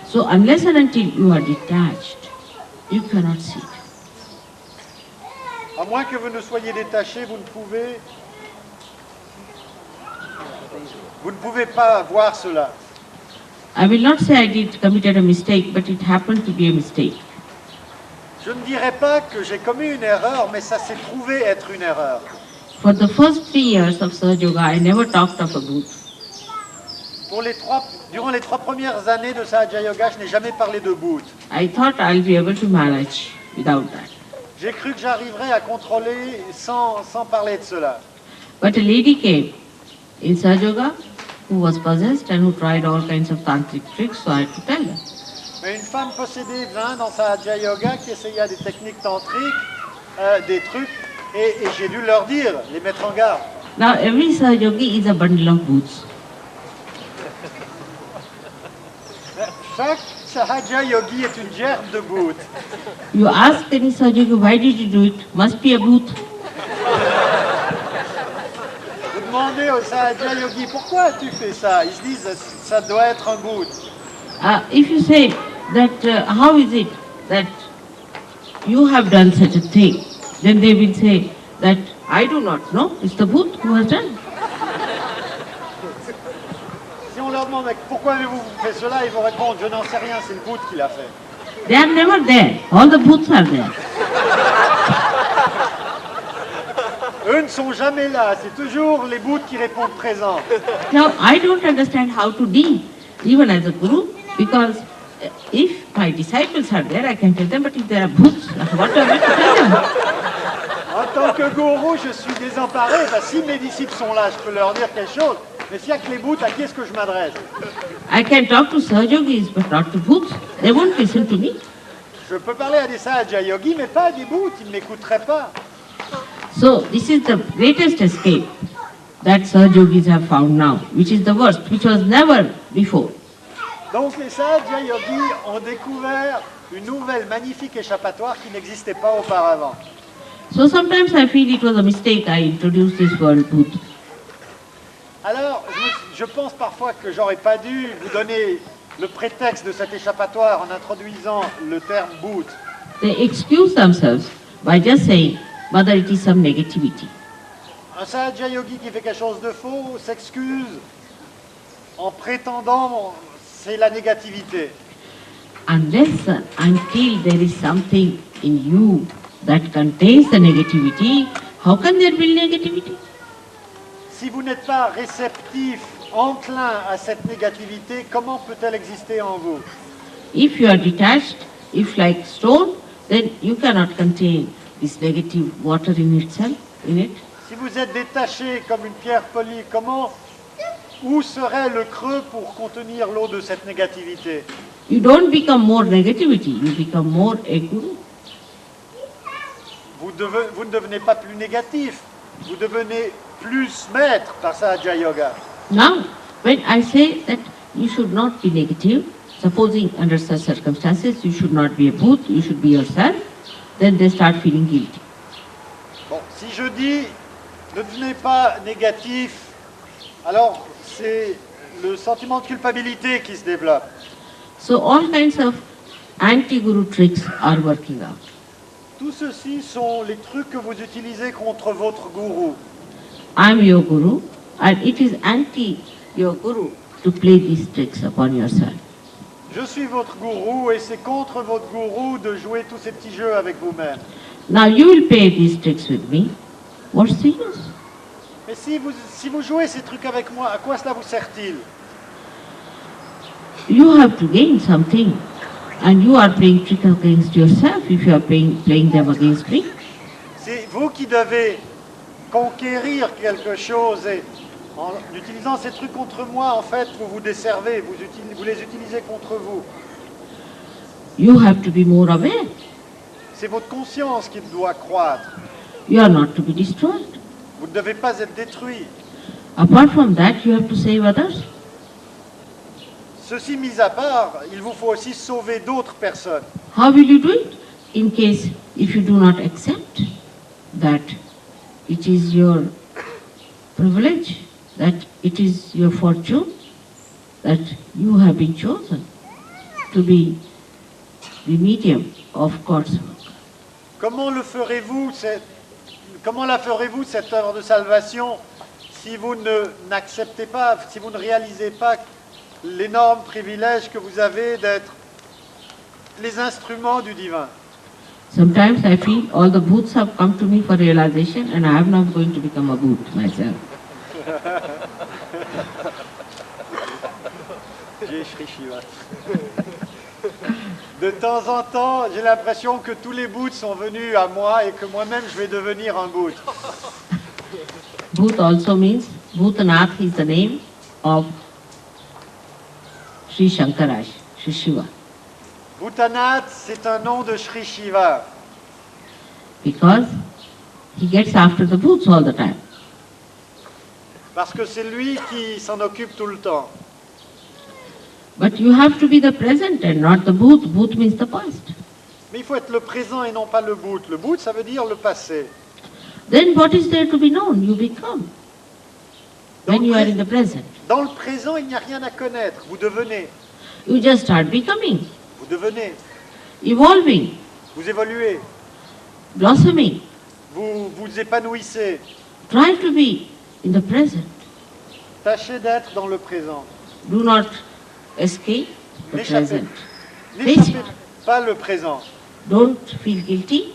So, unless and until you are detached, you cannot see it. À moins que vous ne soyez détaché, vous ne pouvez pas voir cela. I will not say I committed a mistake, but it happened to be a mistake. Je ne dirais pas que j'ai commis une erreur, mais ça s'est trouvé être une erreur. For the first 3 years of Sahaja Yoga, I never talked of a booth. Durant les 3 premières années de Sahaja Yoga, je n'ai jamais parlé de boot. I thought I'll be able to manage without that. J'ai cru que j'arriverais à contrôler sans parler de cela. But a lady came in Sahaja Yoga who was possessed and who tried all kinds of tantric tricks, so I had to tell her. Mais une femme possédée vint dans Sahaja Yoga qui essaya des techniques tantriques, des trucs, et j'ai dû leur dire, les mettre en garde. Now every Sahaja Yogi is a bundle of boots. Chaque Sahaja Yogi est une gerbe de bhut. You ask any Sahaja, why did you do it? Must be a bhoot. Vous demandez au Sahaja Yogi, pourquoi tu fais ça? Ils se disent, ça doit être un bhut. If you say that, how is it that you have done such a thing, then they will say that I do not know, it's the bhoot who has done. Si on leur demande, mais pourquoi avez-vous fait cela? Ils vont répondre, je n'en sais rien, c'est le bhut qui l'a fait. They are never there. All the bhoots are there. Eux ne sont jamais là, c'est toujours les bhouts qui répondent présents. Now, I don't understand how to deal, even as a guru, because if my disciples are there, I can tell them, but if there are bhoots, what am I to tell them? En tant que gourou, je suis désemparé. Ben, si mes disciples sont là, je peux leur dire quelque chose. Mais s'il n'y a que les bhouts, à qui est-ce que je m'adresse? I can talk to Sahajogis, but not to bhoots. They won't listen to me. Je peux parler à des Sahaja Yogis, mais pas à des bhouts, ils ne m'écouteraient pas. So, this is the greatest escape that Sahajogis have found now, which is the worst, which was never before. Donc les Sahaja Yogis ont découvert une nouvelle magnifique échappatoire qui n'existait pas auparavant. So sometimes I feel it was a mistake I introduced this word bhoot. Alors, je pense parfois que j'aurais pas dû vous donner le prétexte de cet échappatoire en introduisant le terme bhut. They excuse themselves by just saying, Mother, it is some negativity. Un Sahaja Yogi qui fait quelque chose de faux s'excuse en prétendant c'est la négativité. Unless until there is something in you that contains the negativity, how can there be negativity? Si vous n'êtes pas réceptif, enclin à cette négativité, comment peut-elle exister en vous? If you are detached, if like stone, then you cannot contain this negative water in itself, in it. Si vous êtes détaché comme une pierre polie, où serait le creux pour contenir l'eau de cette négativité? You don't become more negativity, you become more a guru. Vous ne devenez pas plus négatif, vous devenez plus maître par Sahaja Yoga. Now, when I say that you should not be negative, supposing under such circumstances you should not be a bhoot, you should be yourself, then they start feeling guilty. Bon, si je dis ne devenez pas négatif, alors c'est le sentiment de culpabilité qui se développe. So all kinds of anti-guru tricks are working out. Tout ceci sont les trucs que vous utilisez contre votre gourou. I am your guru, and it is anti your guru to play these tricks upon yourself. Je suis votre gourou et c'est contre votre gourou de jouer tous ces petits jeux avec vous-même. Now you will play these tricks with me. What's the use? Mais si vous jouez ces trucs avec moi, à quoi cela vous sert-il? You have to gain something, and you are playing trick against yourself if you are playing them against me. C'est vous qui devez conquérir quelque chose et en utilisant ces trucs contre moi, en fait, vous vous desservez, vous les utilisez contre vous. You have to be more aware. C'est votre conscience qui doit croître. You are not to be destroyed. Vous ne devez pas être détruit. Apart from that, you have to save others. Ceci mis à part, il vous faut aussi sauver d'autres personnes. How will you do it? In case if you do not accept that it is your privilege, that it is your fortune, that you have been chosen to be the medium of God's work. Comment la ferez-vous cette œuvre de salvation si vous n'acceptez pas, si vous ne réalisez pas l'énorme privilège que vous avez d'être les instruments du divin? Sometimes I feel all the bhoots have come to me for realization and I am not going to become a bhoot myself. Jai Shri Shiva. De temps en temps, j'ai l'impression que tous les bhoots sont venus à moi et que moi-même je vais devenir un bhoot. Bhoot also means, Bhutanath is the name of Sri Shankaraj, Sri Shiva. Bhutanath, c'est un nom de Shri Shiva. Because he gets after the bhoots all the time. Parce que c'est lui qui s'en occupe tout le temps. But you have to be the present and not the booth. Booth means the past. Mais il faut être le présent et non pas le bout. Le bout, ça veut dire le passé. Then what is there to be known? You become. When you are in the present. Dans le présent, il n'y a rien à connaître. Vous devenez. You just start becoming, Vous devenez. evolving, Vous évoluez. blossoming. Vous vous épanouissez. Try to be in the present. Tâchez d'être dans le présent. Do not escape the N'échappez present. n'échappez pas le présent. Don't feel guilty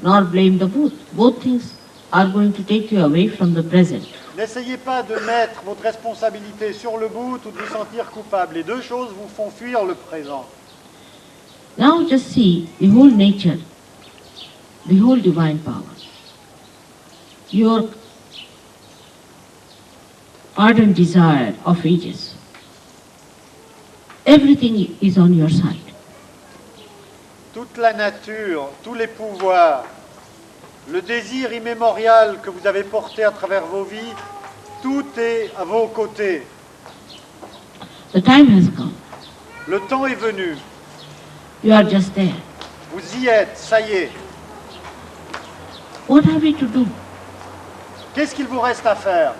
nor blame the booth. Both things are going to take you away from the present. N'essayez pas de mettre votre responsabilité sur le bout ou de vous sentir coupable. Les deux choses vous font fuir le présent. Now just see the whole nature, the whole divine power. Your ardent desire of ages. Everything is on your side. Toute la nature, tous les pouvoirs, le désir immémorial que vous avez porté à travers vos vies, tout est à vos côtés. The time has come. Le temps est venu. You are just there. Vous y êtes, ça y est. What have we to do? Qu'est-ce qu'il vous reste à faire?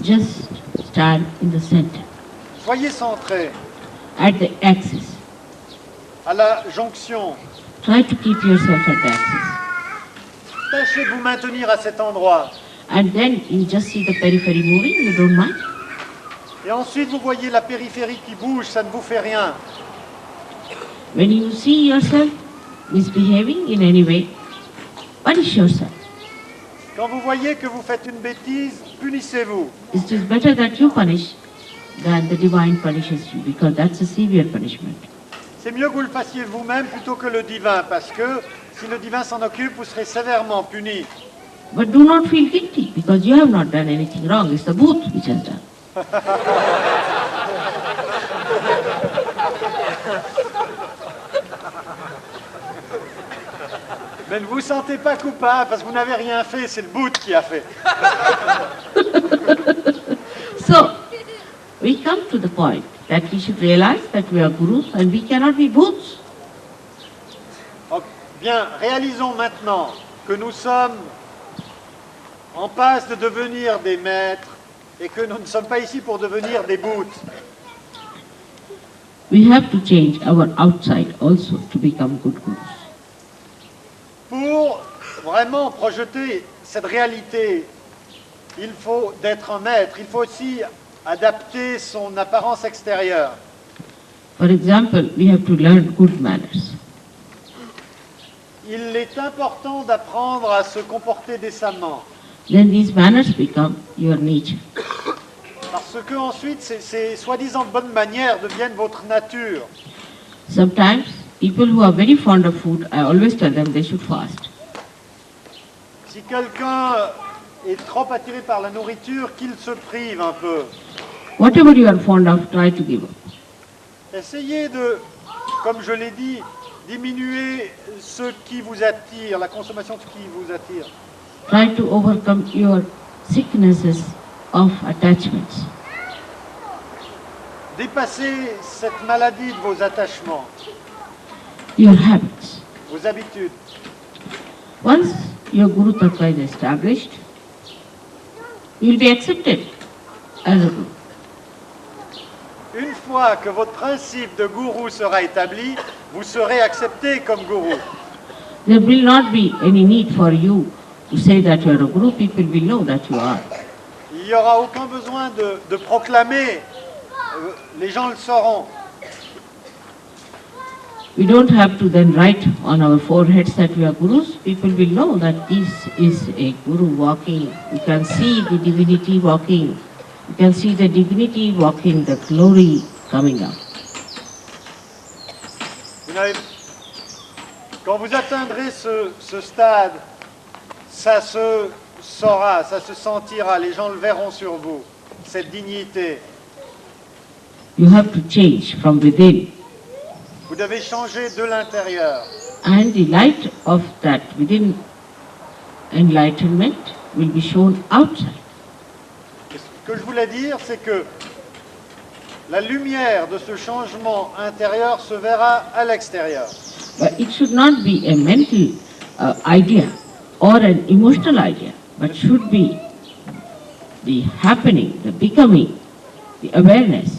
Just stand in the center, Soyez centrés at the axis. à la jonction. Try to keep yourself at the axis. Tâchez de vous maintenir à cet endroit. And then you just see the periphery moving, you don't mind. Et ensuite, vous voyez la périphérie qui bouge, ça ne vous fait rien. When you see yourself misbehaving in any way, punish yourself. Quand vous voyez que vous faites une bêtise, punissez-vous. It is better that you punish than the divine punishes you, because that's a severe punishment. C'est mieux que vous le fassiez vous-même plutôt que le divin, parce que si le divin s'en occupe, vous serez sévèrement puni. But do not feel guilty, because you have not done anything wrong. It's the booth which has done. Mais ne vous sentez pas coupable, parce que vous n'avez rien fait, c'est le bout qui a fait. So, we come to the point that we should realize that we are gurus and we cannot be booths. Donc, bien, réalisons maintenant que nous sommes en passe de devenir des maîtres et que nous ne sommes pas ici pour devenir des bouts. We have to change our outside also to become good gurus. Pour vraiment projeter cette réalité, il faut d'être un maître, il faut aussi adapter son apparence extérieure. For example, we have to learn good manners. Il est important d'apprendre à se comporter décemment, Then these manners become your nature. parce que ensuite ces soi-disant bonnes manières deviennent votre nature. Sometimes people who are very fond of food, I always tell them they should fast. Si quelqu'un est trop attiré par la nourriture, qu'il se prive un peu. Whatever you are fond of, try to give up. Essayez de, comme je l'ai dit, diminuer ce qui vous attire, la consommation de ce qui vous attire. Try to overcome your sicknesses of attachments. Dépassez cette maladie de vos attachements, Your habits. vos habitudes. Once your Guru Tattva is established, you will be accepted as a Guru. Une fois que votre principe de gourou sera établi, vous serez accepté comme gourou. There will not be any need for you to say that you are a Guru. People will know that you are. Il n'y aura aucun besoin de proclamer, les gens le sauront. We don't have to then write on our foreheads that we are Gurus. People will know that this is a Guru walking. You can see the divinity walking. You can see the divinity walking, the glory coming up. Vous n'avez- Quand vous atteindrez ce stade, ça se saura, ça se sentira, les gens le verront sur vous, cette dignité. You have to change from within. Vous devez changer de l'intérieur. And the light of that within enlightenment will be shown outside. Et ce que je voulais dire, c'est que la lumière de ce changement intérieur se verra à l'extérieur. But it should not be a mental idea or an emotional idea, but should be the happening, the becoming, the awareness.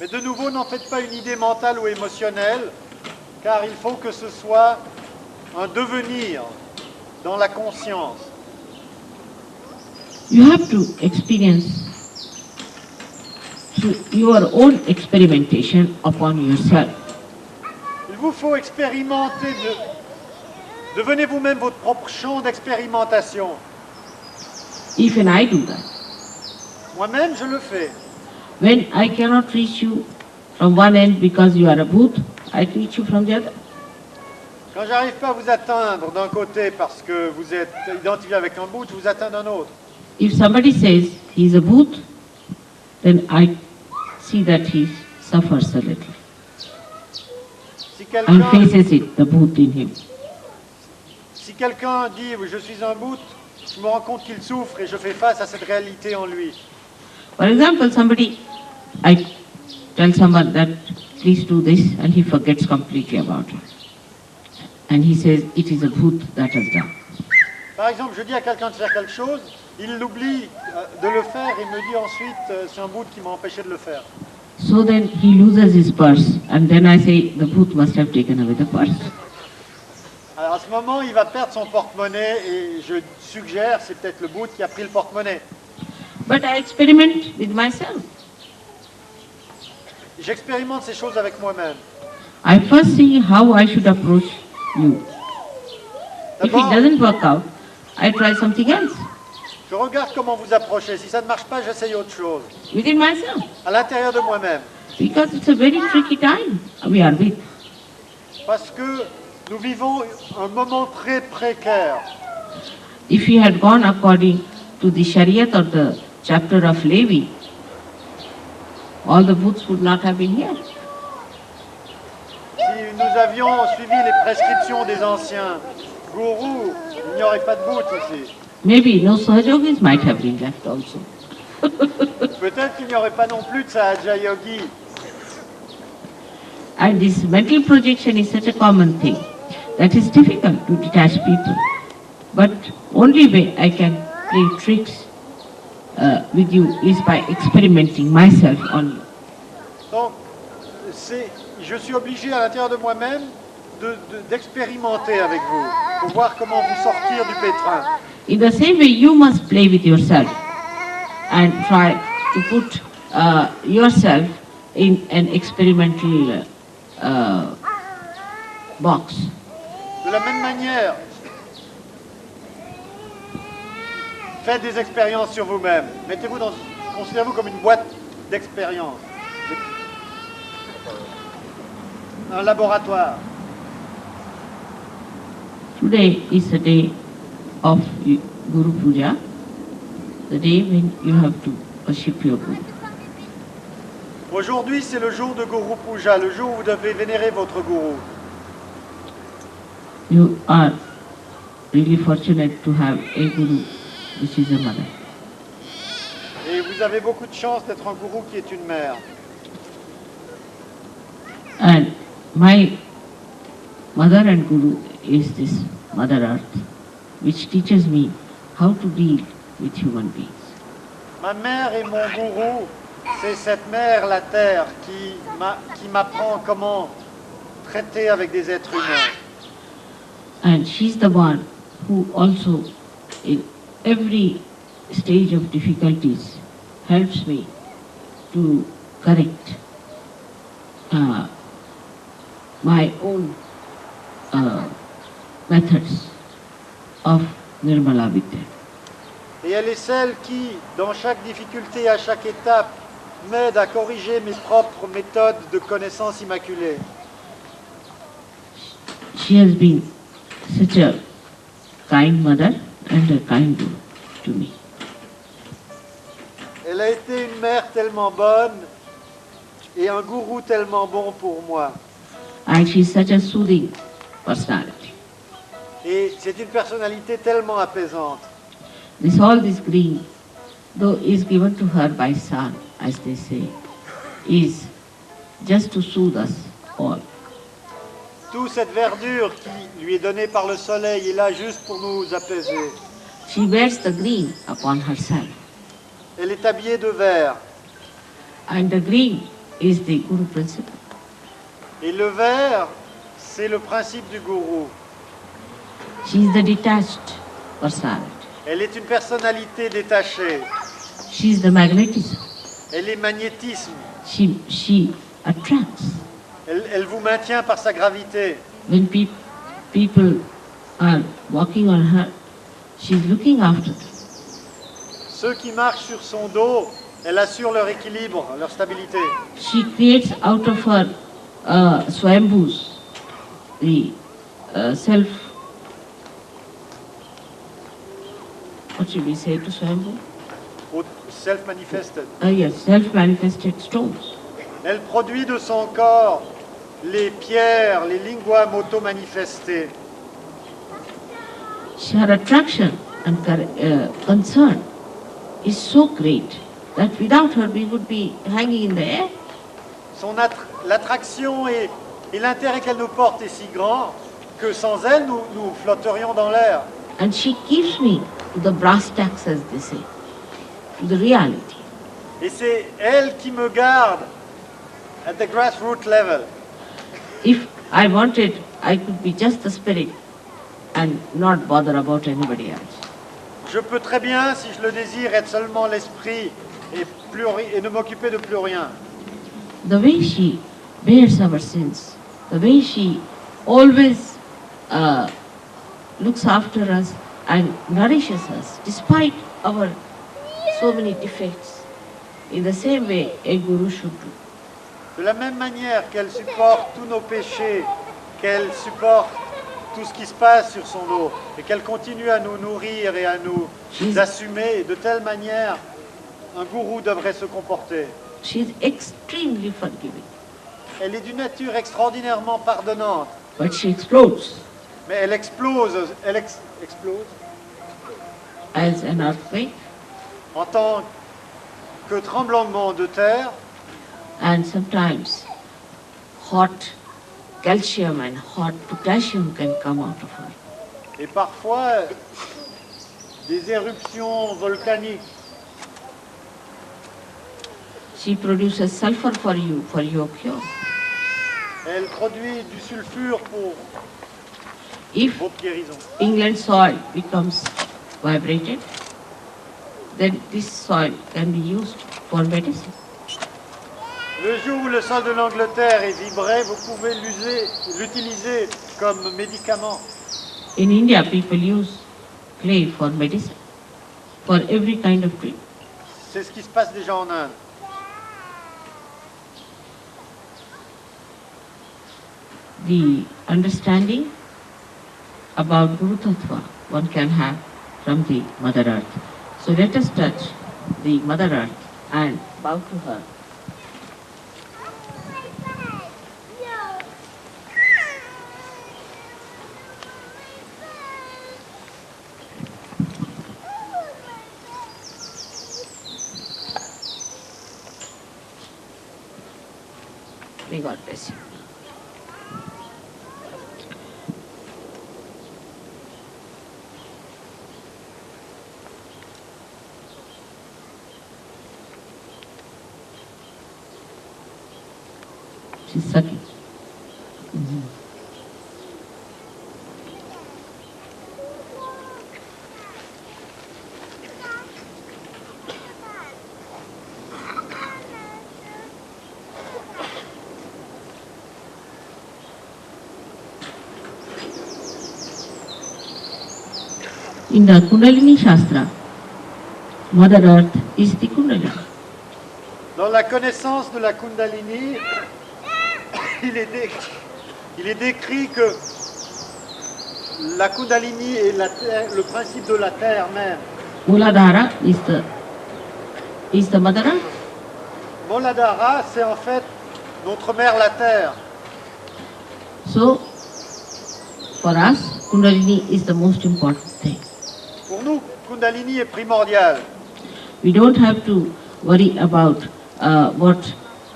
Mais de nouveau, n'en faites pas une idée mentale ou émotionnelle, car il faut que ce soit un devenir dans la conscience. You have to experience through your own experimentation upon yourself. Il vous faut expérimenter, devenez vous-même votre propre champ d'expérimentation. Even I do that. Moi-même, je le fais. When I cannot reach you from one end because you are a booth, I reach you from the other. Quand j'arrive pas à vous atteindre d'un côté parce que vous êtes identifié avec un bout, je vous atteins d'un autre. If somebody says he is a booth, then I see that he suffers a little Si and quelqu'un faces it, the booth in him. si quelqu'un dit je suis un bout, je me rends compte qu'il souffre et je fais face à cette réalité en lui. For example, I tell someone that please do this and he forgets completely about it. And he says it is a booth that has done. Par exemple, je dis à quelqu'un de faire quelque chose, il l'oublie de le faire et me dit ensuite c'est un bout qui m'a empêché de le faire. So then he loses his purse and then I say the booth must have taken away the purse. Alors à ce moment, il va perdre son porte-monnaie et je suggère c'est peut-être le bout qui a pris le porte-monnaie. But I experiment with myself. J'expérimente ces choses avec moi-même. I first see how I should approach you. If it D'abord, doesn't work out, I try something else je regarde comment vous approchez. Si ça ne marche pas, j'essaye autre chose. within myself. À l'intérieur de moi-même. Because it's a very tricky time we are with. Parce que nous vivons un moment très précaire. If we had gone according to the Shariat or the chapter of Levi, all the booths would not have been here. Si nous avions suivi les prescriptions des anciens gourous, il n'y aurait pas de bout ici. Maybe no Sahajogis might have been left also. Peut-être qu'il n'y aurait pas non plus de Sahaja Yogi. And this mental projection is such a common thing that is difficult to detach people. But only way I can play tricks with you is by experimenting myself on you. Donc, je suis obligé à l'intérieur de moi-même d'expérimenter avec vous pour voir comment vous sortir du pétrin. In the same way, you must play with yourself and try to put yourself in an experimental box. De la même manière, faites des expériences sur vous-même. Considérez-vous comme une boîte d'expérience, un laboratoire. Today is the day of Guru Puja, the day when you have to worship your Guru. Aujourd'hui, c'est le jour de Guru Puja, le jour où vous devez vénérer votre gourou. You are really fortunate to have a Guru which is a mother. Et vous avez beaucoup de chance d'être un gourou qui est une mère. And my mother and Guru is this Mother Earth, which teaches me how to deal with human beings. Ma mère et mon gourou, c'est cette mère, la Terre, qui m'apprend comment traiter avec des êtres humains. And she's the one who also, in every stage of difficulties, helps me to correct my own methods of Nirmala Vidya. Et elle est celle qui, dans chaque difficulté, à chaque étape, m'aide à corriger mes propres méthodes de connaissance immaculée. She has been such a kind mother and a kind guru to me. Elle a été une mère tellement bonne et un gourou tellement bon pour moi. And she's such a soothing personality. Et c'est une personnalité tellement apaisante. All this green, though is given to her by son as they say, is just to soothe us all. Toute cette verdure qui lui est donnée par le soleil est là juste pour nous apaiser. She wears the green upon herself, Elle est habillée de vert. and the green is the Guru principle. Et le vert, c'est le principe du gourou. She is the detached personality. Elle est une personnalité détachée. She is the magnetism. Elle est magnétisme. She attracts. Elle vous maintient par sa gravité. When people are walking on her, she's looking after them. Ceux qui marchent sur son dos, elle assure leur équilibre, leur stabilité. She creates out of her swambhus the self. What should we say to swambhu? Self-manifested. Yes, self-manifested stones. Elle produit de son corps les pierres, les linguam auto-manifestés. Her attraction and concern is so great that without her we would be hanging in the air. L'attraction et l'intérêt qu'elle nous porte est si grand que sans elle, nous flotterions dans l'air. And she keeps me to the brass tacks, as they say, to the reality. Et c'est elle qui me garde at the grassroots level. If I wanted, I could be just the spirit and not bother about anybody else. Je peux très bien, si je le désire, être seulement l'esprit et ne m'occuper de plus rien. The way she bears our sins, the way she always looks after us and nourishes us, despite our so many defects, in the same way a guru should do. De la même manière qu'elle supporte tous nos péchés, qu'elle supporte tout ce qui se passe sur son dos, et qu'elle continue à nous nourrir et à nous assumer, de telle manière, un gourou devrait se comporter. She is extremely forgiving. Elle est d'une nature extraordinairement pardonnante. But she explodes. Mais elle explose As an earthquake, en tant que tremblement de terre, and sometimes hot calcium and hot potassium can come out of her. et parfois des éruptions volcaniques. She produces sulfur for you, for your cure. Elle produit du sulfure pour If votre guérison. England's soil becomes vibrated, then this soil can be used for medicine. Le jour où le sol de l'Angleterre est vibré, vous pouvez l'utiliser comme médicament. In India, people use clay for medicine, for every kind of treatment. C'est ce qui se passe déjà en Inde. The understanding about Guru Tattva one can have from the Mother Earth. So let us touch the Mother Earth and bow to her. May God bless you. She's sucking. In the Kundalini Shastra, Mother Earth is the Kundalini. Dans la connaissance de la Kundalini, il est décrit que la Kundalini est le principe de la terre même. Muladhara is the Mother Earth. Muladhara, c'est en fait notre mère la terre. So, for us, Kundalini is the most important thing. Pour nous, Kundalini est primordial. We don't have to worry about what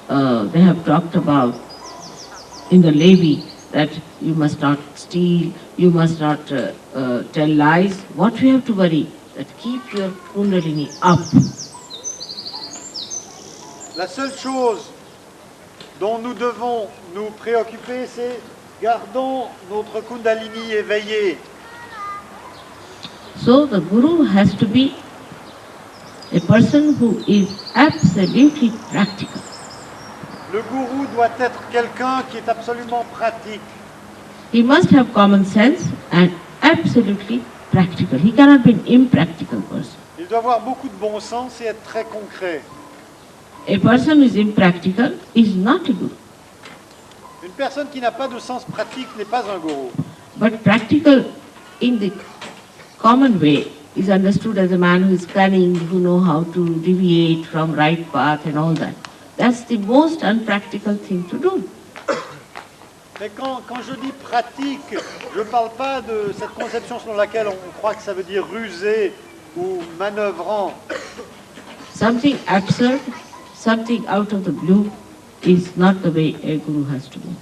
they have talked about in the Levi, that you must not steal, you must not tell lies. What we have to worry, that keep your Kundalini up. La seule chose dont nous devons nous préoccuper, c'est gardons notre Kundalini éveillé. So the Guru has to be a person who is absolutely practical. Le gourou doit être quelqu'un qui est absolument pratique. He must have common sense and absolutely practical. He cannot be an impractical person. Il doit avoir beaucoup de bon sens et être très concret. A person who is impractical is not a guru. Une personne qui n'a pas de sens pratique n'est pas un gourou. But practical in the common way is understood as a man who is cunning, who knows how to deviate from right path and all that. That's the most unpractical thing to do. Mais quand je dis pratique, je ne parle pas de cette conception selon laquelle on croit que ça veut dire rusé ou manœuvrant. Something absurd, something out of the blue is not the way a guru has to be.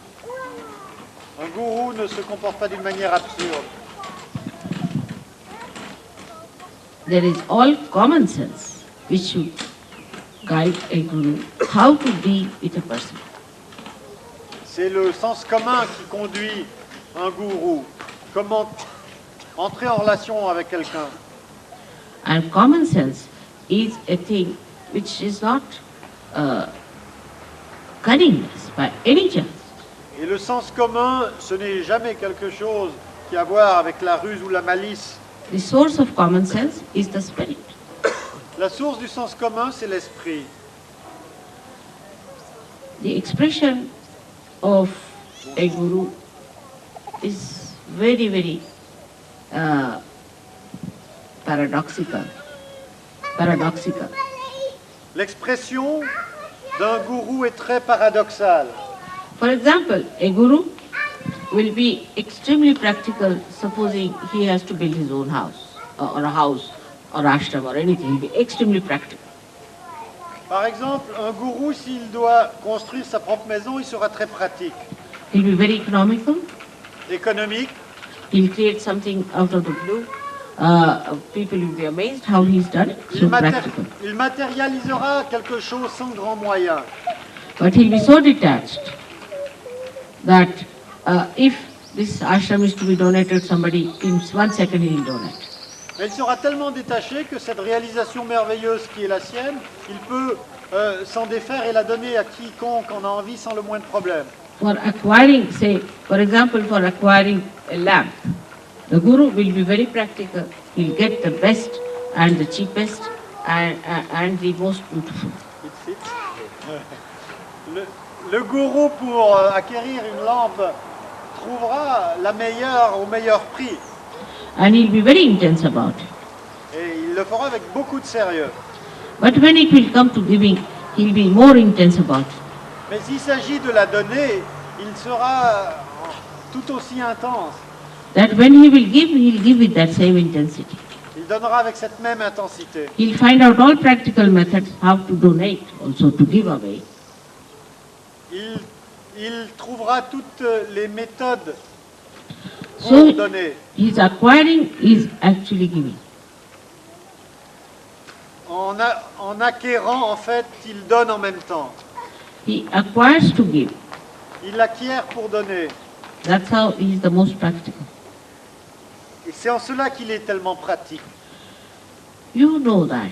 Un gourou ne se comporte pas d'une manière absurde. There is all common sense which should guide a guru how to deal with a person. C'est le sens commun qui conduit un gourou. Comment entrer en relation avec quelqu'un. And common sense is a thing which is not cunningness by any chance. Et le sens commun, ce n'est jamais quelque chose qui a à voir avec la ruse ou la malice. The source of common sense is the spirit. La source du sens commun, c'est l'esprit. The expression of a guru is very, very paradoxical. L'expression d'un gourou est très paradoxale. For example, a guru will be extremely practical, supposing he has to build his own house, or a house, or ashram, or anything. He'll be extremely practical. Par exemple, un gourou, s'il doit construire sa propre maison, il sera très pratique. He'll be very economical. Économique, He'll create something out of the blue. People will be amazed how he's done it. So practical. il matérialisera quelque chose sans grand moyen. But he'll be so detached that if this ashram is to be donated, somebody in 1 second he'll donate. Mais il sera tellement détaché que cette réalisation merveilleuse qui est la sienne, il peut s'en défaire et la donner à quiconque en a envie sans le moindre problème. For acquiring, say, for example, for acquiring a lamp, the guru will be very practical. He'll get the best and the cheapest and the most beautiful. Le gourou, pour acquérir une lampe, trouvera la meilleure au meilleur prix. And he'll be very intense about it. Et il le fera avec beaucoup de sérieux. But when it will come to giving, he'll be more intense about it. Mais s'il s'agit de la donner, il sera tout aussi intense. That when he will give, he'll give with that same intensity. Il donnera avec cette même intensité. He'll find out all practical methods how to donate, also to give away. Il trouvera toutes les méthodes pour So donner. his acquiring is actually giving. En acquérant, en fait, il donne en même temps. He acquires to give. Il acquiert pour donner. That's how he is the most practical. Et c'est en cela qu'il est tellement pratique. You know that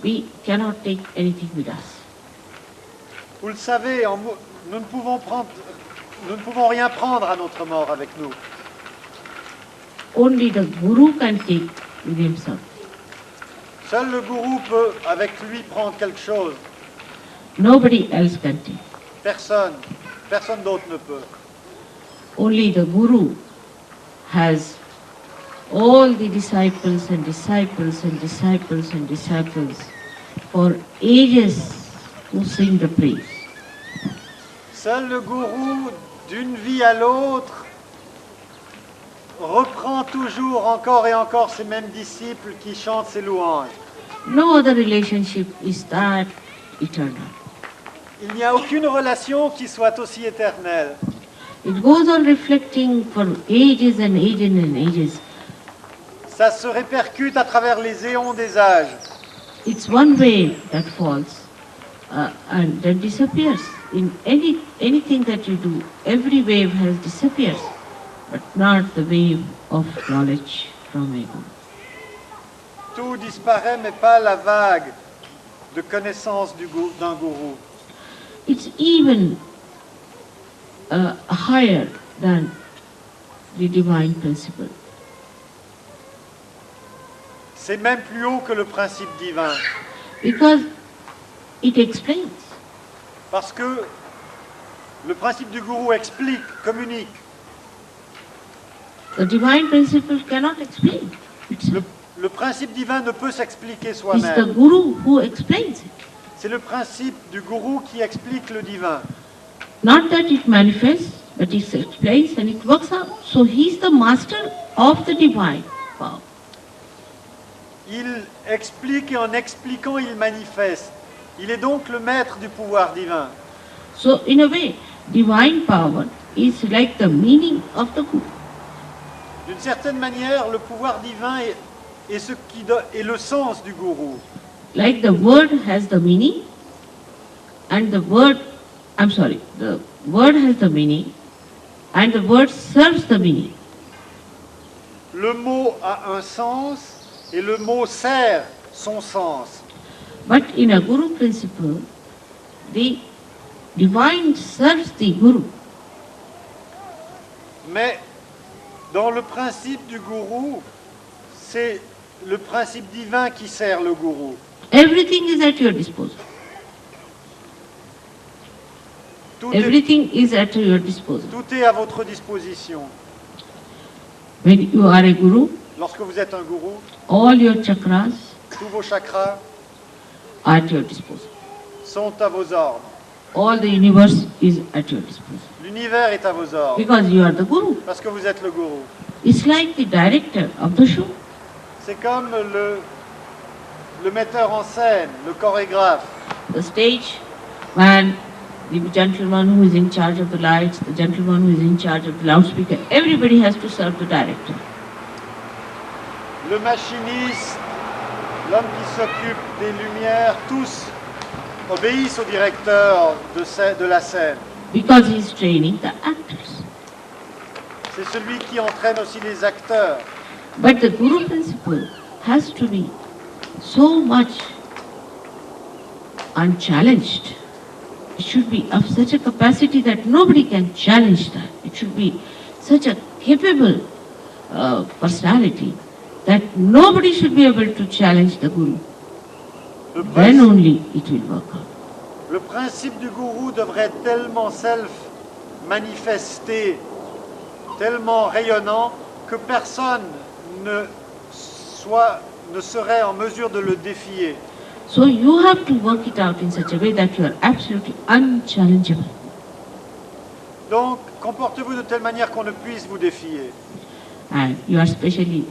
we cannot take anything with us. Vous le savez, nous ne pouvons rien prendre à notre mort avec nous. Only the guru can take with himself. Seul le gourou peut, avec lui, prendre quelque chose. Nobody else can take. Personne d'autre ne peut. Only the guru has all the disciples and disciples and disciples and disciples for ages who sing the praise. Seul le gourou, d'une vie à l'autre, reprend toujours encore et encore ces mêmes disciples qui chantent ses louanges. No other relationship is that eternal. il n'y a aucune relation qui soit aussi éternelle. It goes on reflecting for ages and ages and ages. Ça se répercute à travers les éons des âges. It's one wave that falls and then disappears. In anything that you do, every wave has disappears, but not the wave of knowledge from ego. Tout disparaît, mais pas la vague de connaissance d'un gourou. It's even higher than the divine principle. C'est même plus haut que le principe divin. Because it explains. Parce que le principe du gourou explique, communique. The divine principle cannot explain. Le principe divin ne peut s'expliquer It's the soi-même. Guru who explains it. C'est le principe du gourou qui explique le divin. Not that it manifests, but it explains and it works out. So he is the master of the divine power. Il explique et en expliquant, il manifeste. Il est donc le maître du pouvoir divin. So in a way, divine power is like the meaning of the Guru. D'une certaine manière, le pouvoir divin est ce qui est le sens du gourou. Like the word has the meaning, and the word has the meaning, and the word serves the meaning. Le mot a un sens et le mot sert son sens. But in a Guru principle, the divine serves the Guru. Mais dans le principe du gourou, c'est le principe divin qui sert le gourou. Everything is at your disposal. Tout est, Everything is at your disposal. tout est à votre disposition. When you are a Guru, Lorsque vous êtes un gourou, all your chakras tous vos chakras are at your disposal. sont à vos ordres. All the universe is at your disposal. L'univers est à vos ordres. Because you are the Guru. Parce que vous êtes le gourou. It's like the director of the show. C'est comme le metteur en scène, le chorégraphe. The stage man, the gentleman who is in charge of the lights, the gentleman who is in charge of the loudspeaker, everybody has to serve the director. Le machiniste, l'homme qui s'occupe des lumières, tous obéissent au directeur de la scène. Because he is training the actors. C'est celui qui entraîne aussi les acteurs. But the Guru principle has to be so much unchallenged. It should be of such a capacity that nobody can challenge that. It should be such a capable personality that nobody should be able to challenge the Guru. Le Then principe, only it will work out. le principe du gourou devrait être tellement self-manifesté, tellement rayonnant, que personne ne serait en mesure de le défier. So you have to work it out in such a way that you are absolutely unchallengeable. Donc, comportez-vous de telle manière qu'on ne puisse vous défier. And you are especially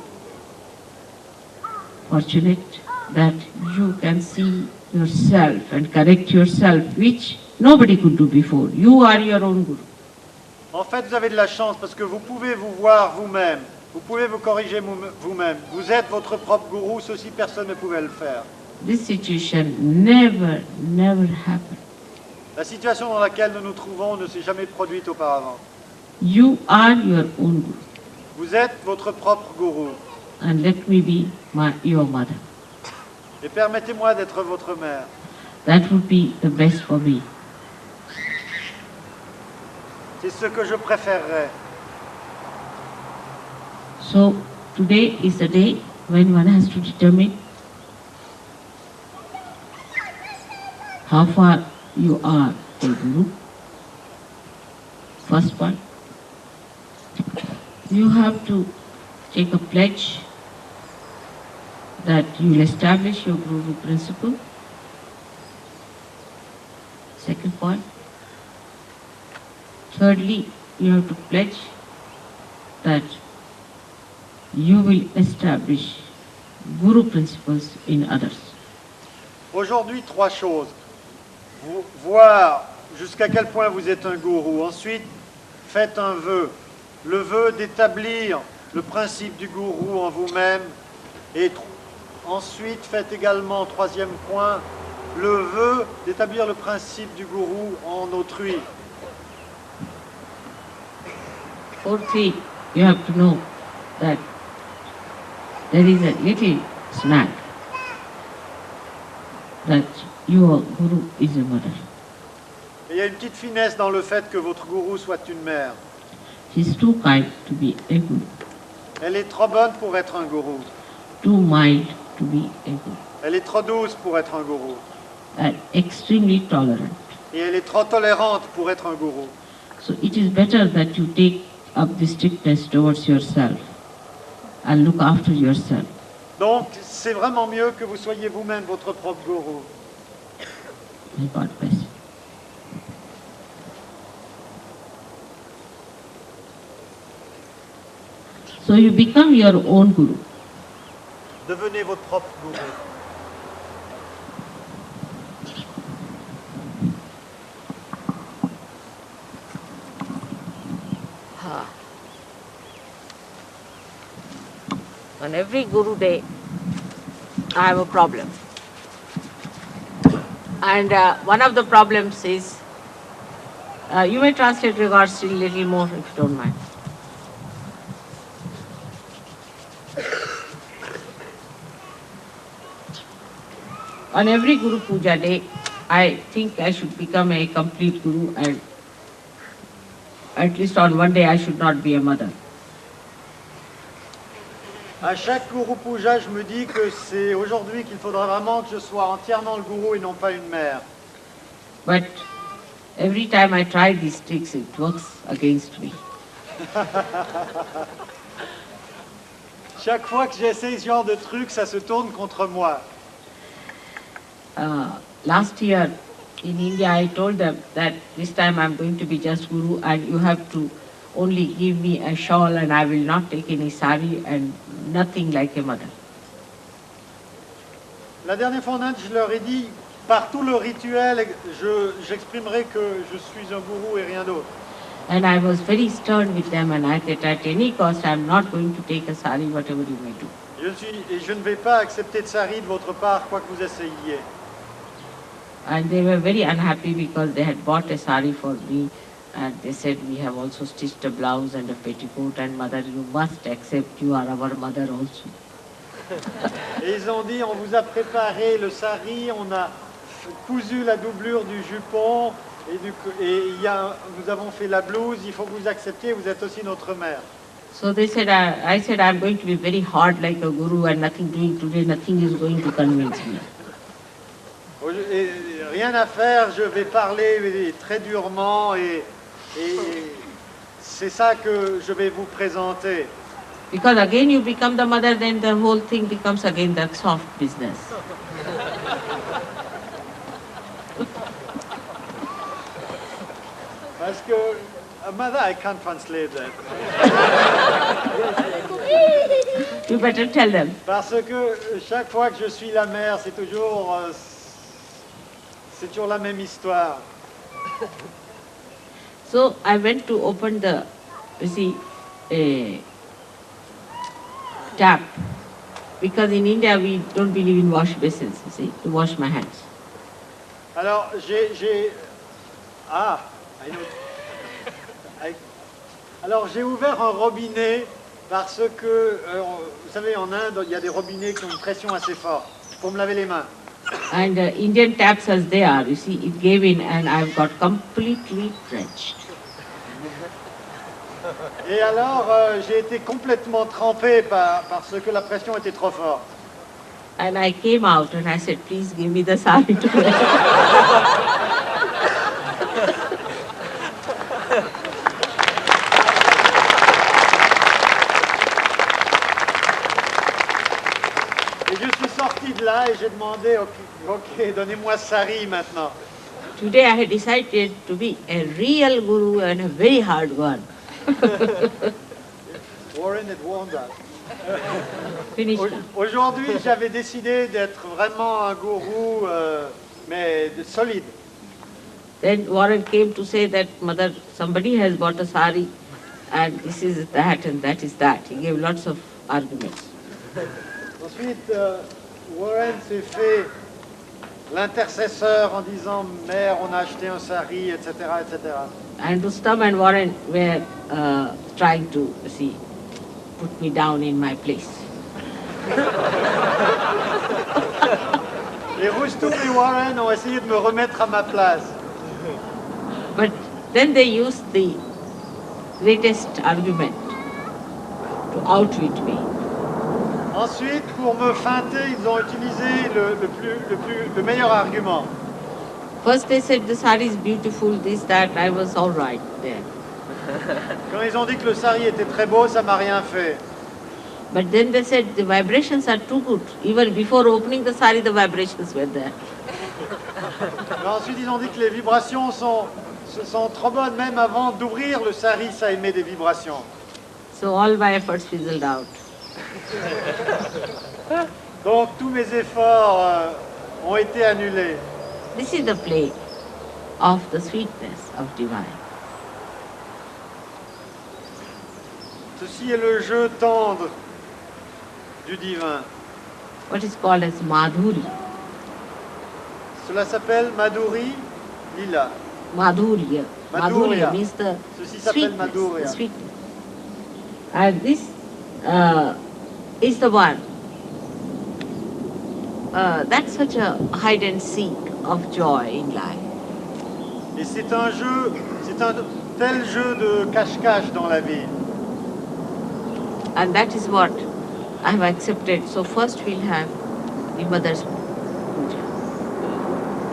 fortunate that you can see yourself and correct yourself, which nobody could do before. You are your own Guru. En fait, vous avez de la chance parce que vous pouvez vous voir vous-même. Vous pouvez vous corriger vous-même. Vous êtes votre propre gourou, ceci personne ne pouvait le faire. This situation never happened. La situation dans laquelle nous nous trouvons ne s'est jamais produite auparavant. You are your own Guru. Vous êtes votre propre gourou. And let me be your mother. Et permettez-moi d'être votre mère. That would be the best for me. C'est ce que je préférerais. So today is the day when one has to determine how far you are a Guru. First part, you have to take a pledge that you will establish your Guru principle. Second point. Thirdly, you have to pledge that you will establish Guru principles in others. Aujourd'hui, trois choses. voir jusqu'à quel point vous êtes un gourou. Ensuite, faites un vœu. Le vœu d'établir le principe du gourou en vous-même. Et ensuite, faites également, troisième point, le vœu d'établir le principe du gourou en autrui. Fourthly, you have to know that there is a little snack that your guru is a mother. Et il y a une petite finesse dans le fait que votre gourou soit une mère. She is too kind to be a guru, Elle est trop bonne pour être un gourou. too mild to be a guru, Elle est trop douce pour être un gourou. and extremely tolerant. Et elle est trop tolérante pour être un gourou. So it is better that you take up the strictness towards yourself and look after yourself. Donc, c'est vraiment mieux que vous soyez vous-même votre propre gourou. May God bless you. So you become your own guru. Devenez votre propre gourou. On every Guru Day, I have a problem. And one of the problems is, you may translate regards still a little more if you don't mind. On every Guru Puja Day, I think I should become a complete Guru, and at least on one day I should not be a mother. À chaque Guru Puja, je me dis que c'est aujourd'hui qu'il faudra vraiment que je sois entièrement le gourou et non pas une mère. But every time I try these tricks, it works against me. Chaque fois que j'essaie ce genre de truc, ça se tourne contre moi. Last year in India, I told them that this time I'm going to be just Guru and you have to only give me a shawl and I will not take any sari and nothing like a mother. La dernière fois en Inde, je leur ai dit, par tout le rituel, j'exprimerai que je suis un gourou et rien d'autre. And I was very stern with them and I said, at any cost, I'm not going to take a sari, whatever you may do. Je ne vais pas accepter de sari de votre part, quoi que vous essayiez. And they were very unhappy because they had bought a sari for me and they said, we have also stitched a blouse and a petticoat and mother, you must accept, you are our mother also. Et ils ont dit, on vous a préparé le sari, on a cousu la doublure du jupon et nous avons fait la blouse, il faut que vous acceptiez, vous êtes aussi notre mère. So they said, I said, I'm going to be very hard like a guru and nothing doing today, nothing is going to convince me. Et rien à faire, je vais parler très durement et c'est ça que je vais vous présenter. Because again you become the mother, then the whole thing becomes again the soft business. Parce que, mother, I can't translate that. You better tell them. Parce que chaque fois que je suis la mère, c'est toujours la même histoire. So I went to open the, tap, because in India we don't believe in wash basins, to wash my hands. Alors, alors j'ai ouvert un robinet parce que, vous savez, en Inde, il y a des robinets qui ont une pression assez forte pour me laver les mains. And Indian taps as they are, it gave in and I've got completely drenched. Et alors, j'ai été complètement trempé parce que la pression était trop forte. And I came out and I said, please give me the sari to wear. Et je suis sorti de là et j'ai demandé, ok, donnez-moi sari maintenant. Today I had decided to be a real guru and a very hard one. Warren had warned us. Finish now. Aujourd'hui, j'avais décidé d'être vraiment un gourou, mais solide. Then Warren came to say that, Mother, somebody has bought a sari and this is that and that is that. He gave lots of arguments. Ensuite, Warren s'est fait l'intercesseur en disant Mère, on a acheté un sari, etc. etc. And Rustam and Warren were trying to, put me down in my place. Et Rustum et Warren ont essayé de me remettre à ma place. But then they used the greatest argument to outwit me. Ensuite, pour me feinter, ils ont utilisé le meilleur argument. First they said the sari is beautiful, this, that, I was all right there. Quand ils ont dit que le sari était très beau, ça m'a rien fait. But then they said the vibrations are too good. Even before opening the sari, the vibrations were there. Mais ensuite, ils ont dit que les vibrations sont trop bonnes. Même avant d'ouvrir le sari, ça émet des vibrations. So all my efforts fizzled out. Donc tous mes efforts ont été annulés. This is the play of the sweetness of divine. Ceci est le jeu tendre du divin. What is called as Madhuri. Cela s'appelle Madhuri Lila. Madhurya. Madhurya. Madhurya means the Ceci s'appelle sweetness, Madhurya. the sweetness. And this is the one. That's such a hide and seek of joy in life. Et c'est un tel jeu de cache-cache dans la vie. And that is what I have accepted. So first we'll have the mother's puja.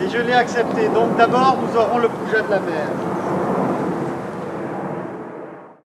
Et je l'ai accepté. Donc d'abord, nous aurons le puja de la mère.